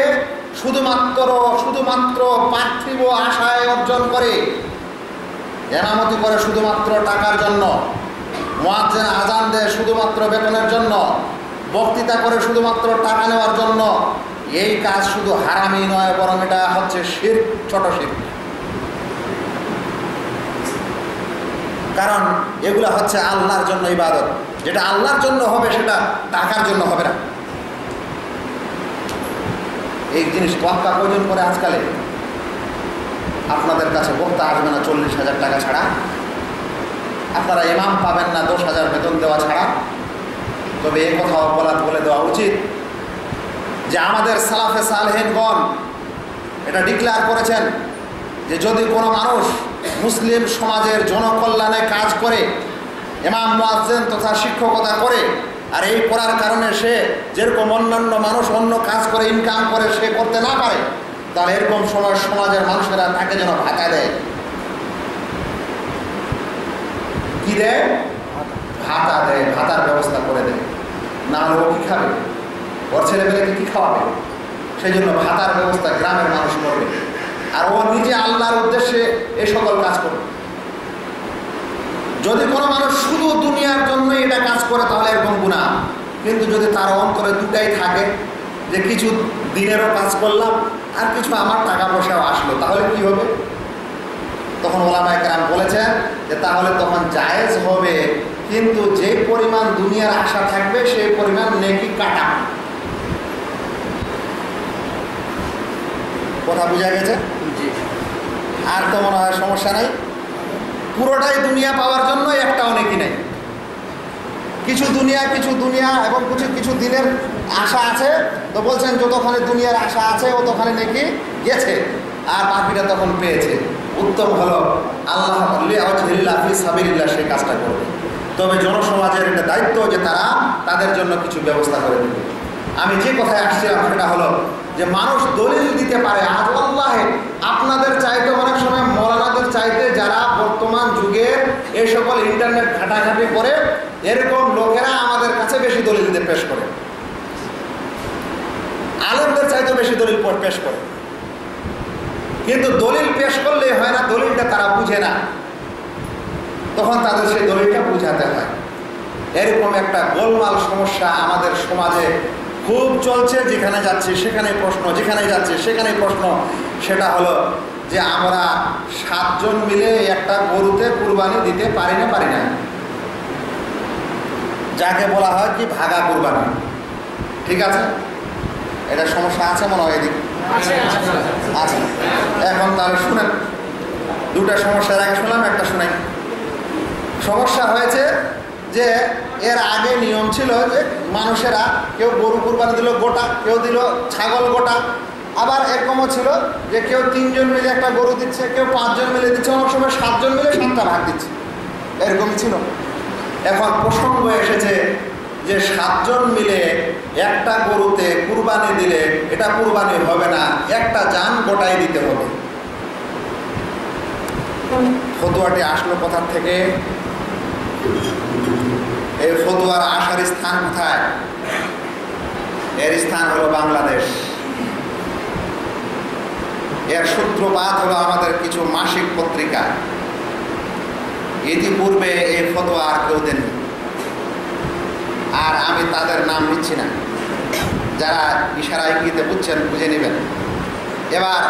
[SPEAKER 1] শুধুমাত্র পার্থিব আশায় অর্জন করে, ইমামতি করে শুধুমাত্র টাকার জন্য, মুয়াজ্জিন আযান দেয় শুধুমাত্র বেতনের জন্য, বক্তৃতা করে শুধুমাত্র টাকা নেওয়ার জন্য, এই কাজ শুধু হারামই নয়, বরং এটা হচ্ছে শিরক, ছোট শিরক। কারণ এগুলা হচ্ছে আল্লাহর জন্য ইবাদত, যেটা আল্লাহর জন্য হবে সেটা টাকার জন্য হবে না। এই জিনিস তোয়াক্কা প্রয়োজন করে। আজকালে আপনাদের কাছে বক্তা আসবে না 40,000 টাকা ছাড়া, আপনারা ইমাম পাবেন না 10,000 বেতন দেওয়া ছাড়া। তবে এই কথাও বলে দেওয়া উচিত যে আমাদের সালাফে সালেহিনগণ এটা ডিক্লেয়ার করেছেন যে যদি কোনো মানুষ মুসলিম সমাজের জনকল্যাণে কাজ করে, ইমাম মুয়াজ্জিন তথা শিক্ষকতা করে, আর এই করার কারণে সে যেরকম অন্যান্য মানুষ অন্য কাজ করে ইনকাম করে সে করতে না পারে, তাহলে এরকম সময় সমাজের মানুষেরা তাকে যেন ভাতা দেয়। কি দেয়? ভাতা দেয়, ভাতার ব্যবস্থা করে দেয়। না হলে ও কি খাবে? ওর ছেলেমেয়েকে কি খাওয়াবে? সেই জন্য ভাতার ব্যবস্থা গ্রামের মানুষ করবে, আর ও নিজে আল্লাহর উদ্দেশ্যে এই সকল কাজ করবে। যদি কোনো মানুষ শুধু দুনিয়ার জন্য এটা কাজ করে তাহলে এরকম গুনাহ, কিন্তু যদি তার অন্তরে দুটাই থাকে যে কিছু দিনেরও কাজ করলাম আর কিছু আমার টাকা পয়সাও আসলো, তাহলে কি হবে? তখন ওলামায়ে কেরাম বলেছেন যে তাহলে তখন জায়েজ হবে, কিন্তু যে পরিমাণ দুনিয়ার আশা থাকবে সেই পরিমাণ নেকি কাটা। কথা বোঝা গেছে? আর তো মনে হয় সমস্যা নাই। পুরোটাই দুনিয়া পাওয়ার জন্য একটাও নেকি নেই, কিছু দুনিয়া এবং কিছু দিনের আশা আছে। তো বলছেন যতখানে দুনিয়ার আশা আছে ততখানে নেকি গেছে, আর বাকিটা তখন পেয়েছে। উত্তম হলো আল্লাহ ফি সাবিলিল্লাহ সেই কাজটা করবে। তবে জনসমাজের এটা দায়িত্ব যে তারা তাদের জন্য কিছু ব্যবস্থা করে দেবে। আমি যে কথায় আসছিলাম সেটা হলো যে মানুষ দলিল দিতে পারে। আজ আল্লাহে আপনাদের চাইতে অনেক সময় মৌলানাদের চাইতে যারা বর্তমান যুগের এই সকল ইন্টারনেট ঘাটাঘাটি করে এরকম লোকেরা আমাদের কাছে বেশি দলিল দিতে পেশ করে, আলেমদের চাইতে বেশি দলিল পেশ করে। কিন্তু দলিল পেশ করলেই হয় না, দলিলটা তারা বুঝে না, তখন তাদের সেই দলিলটা বুঝাতে হয়। এরকম একটা গোলমাল সমস্যা আমাদের সমাজে খুব চলছে। যেখানে যাচ্ছে সেখানে প্রশ্ন, যেখানে যাচ্ছে সেখানে প্রশ্ন। সেটা হলো যে আমরা 7 জন মিলে একটা গরুতে কুরবানি দিতে পারি না, যাকে বলা হয় কি ভাগা কুরবানি। ঠিক আছে, এটা সমস্যা আছে মনে হয় এদিকে আছে। এখন তাহলে শুনেন, দুটা সমস্যার আগে শুনলাম, একটা শুনাই। সমস্যা হয়েছে যে এর আগে নিয়ম ছিল যে মানুষেরা কেউ গরু কুরবানি দিল গোটা, কেউ দিল ছাগল গোটা। আবার এরকমও ছিল যে কেউ 3 জন মিলে একটা গরু দিচ্ছে, কেউ 5 জন মিলে দিচ্ছে, অনেক সময় 7 জন মিলে 7টা ভাগ দিচ্ছে, এরকমই ছিল। এখন প্রসঙ্গ এসেছে যে 7 জন মিলে একটা গরুতে কুরবানি দিলে এটা কুরবানি হবে না, একটা জান গোটাই দিতে হবে। ফতোয়াটি আসলো কোথা থেকে? এই ফতোয়ার আসার স্থান কোথায়? এর স্থান হলো বাংলাদেশ। এর সূত্রপাত হলো আমাদের কিছু মাসিক পত্রিকা। ইতিপূর্বে এই ফতোয়া আর কেউ দেননি, আর আমি তাদের নাম নিচ্ছি না। যারা ইশারা ইঙ্গিতে বুঝছেন বুঝে নেবেন। এবার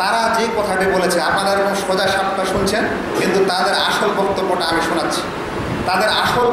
[SPEAKER 1] তারা যে কথাটি বলেছে আপনারা এরকম সোজা সাপটা শুনছেন, কিন্তু তাদের আসল বক্তব্যটা আমি শোনাচ্ছি। তাদের আসল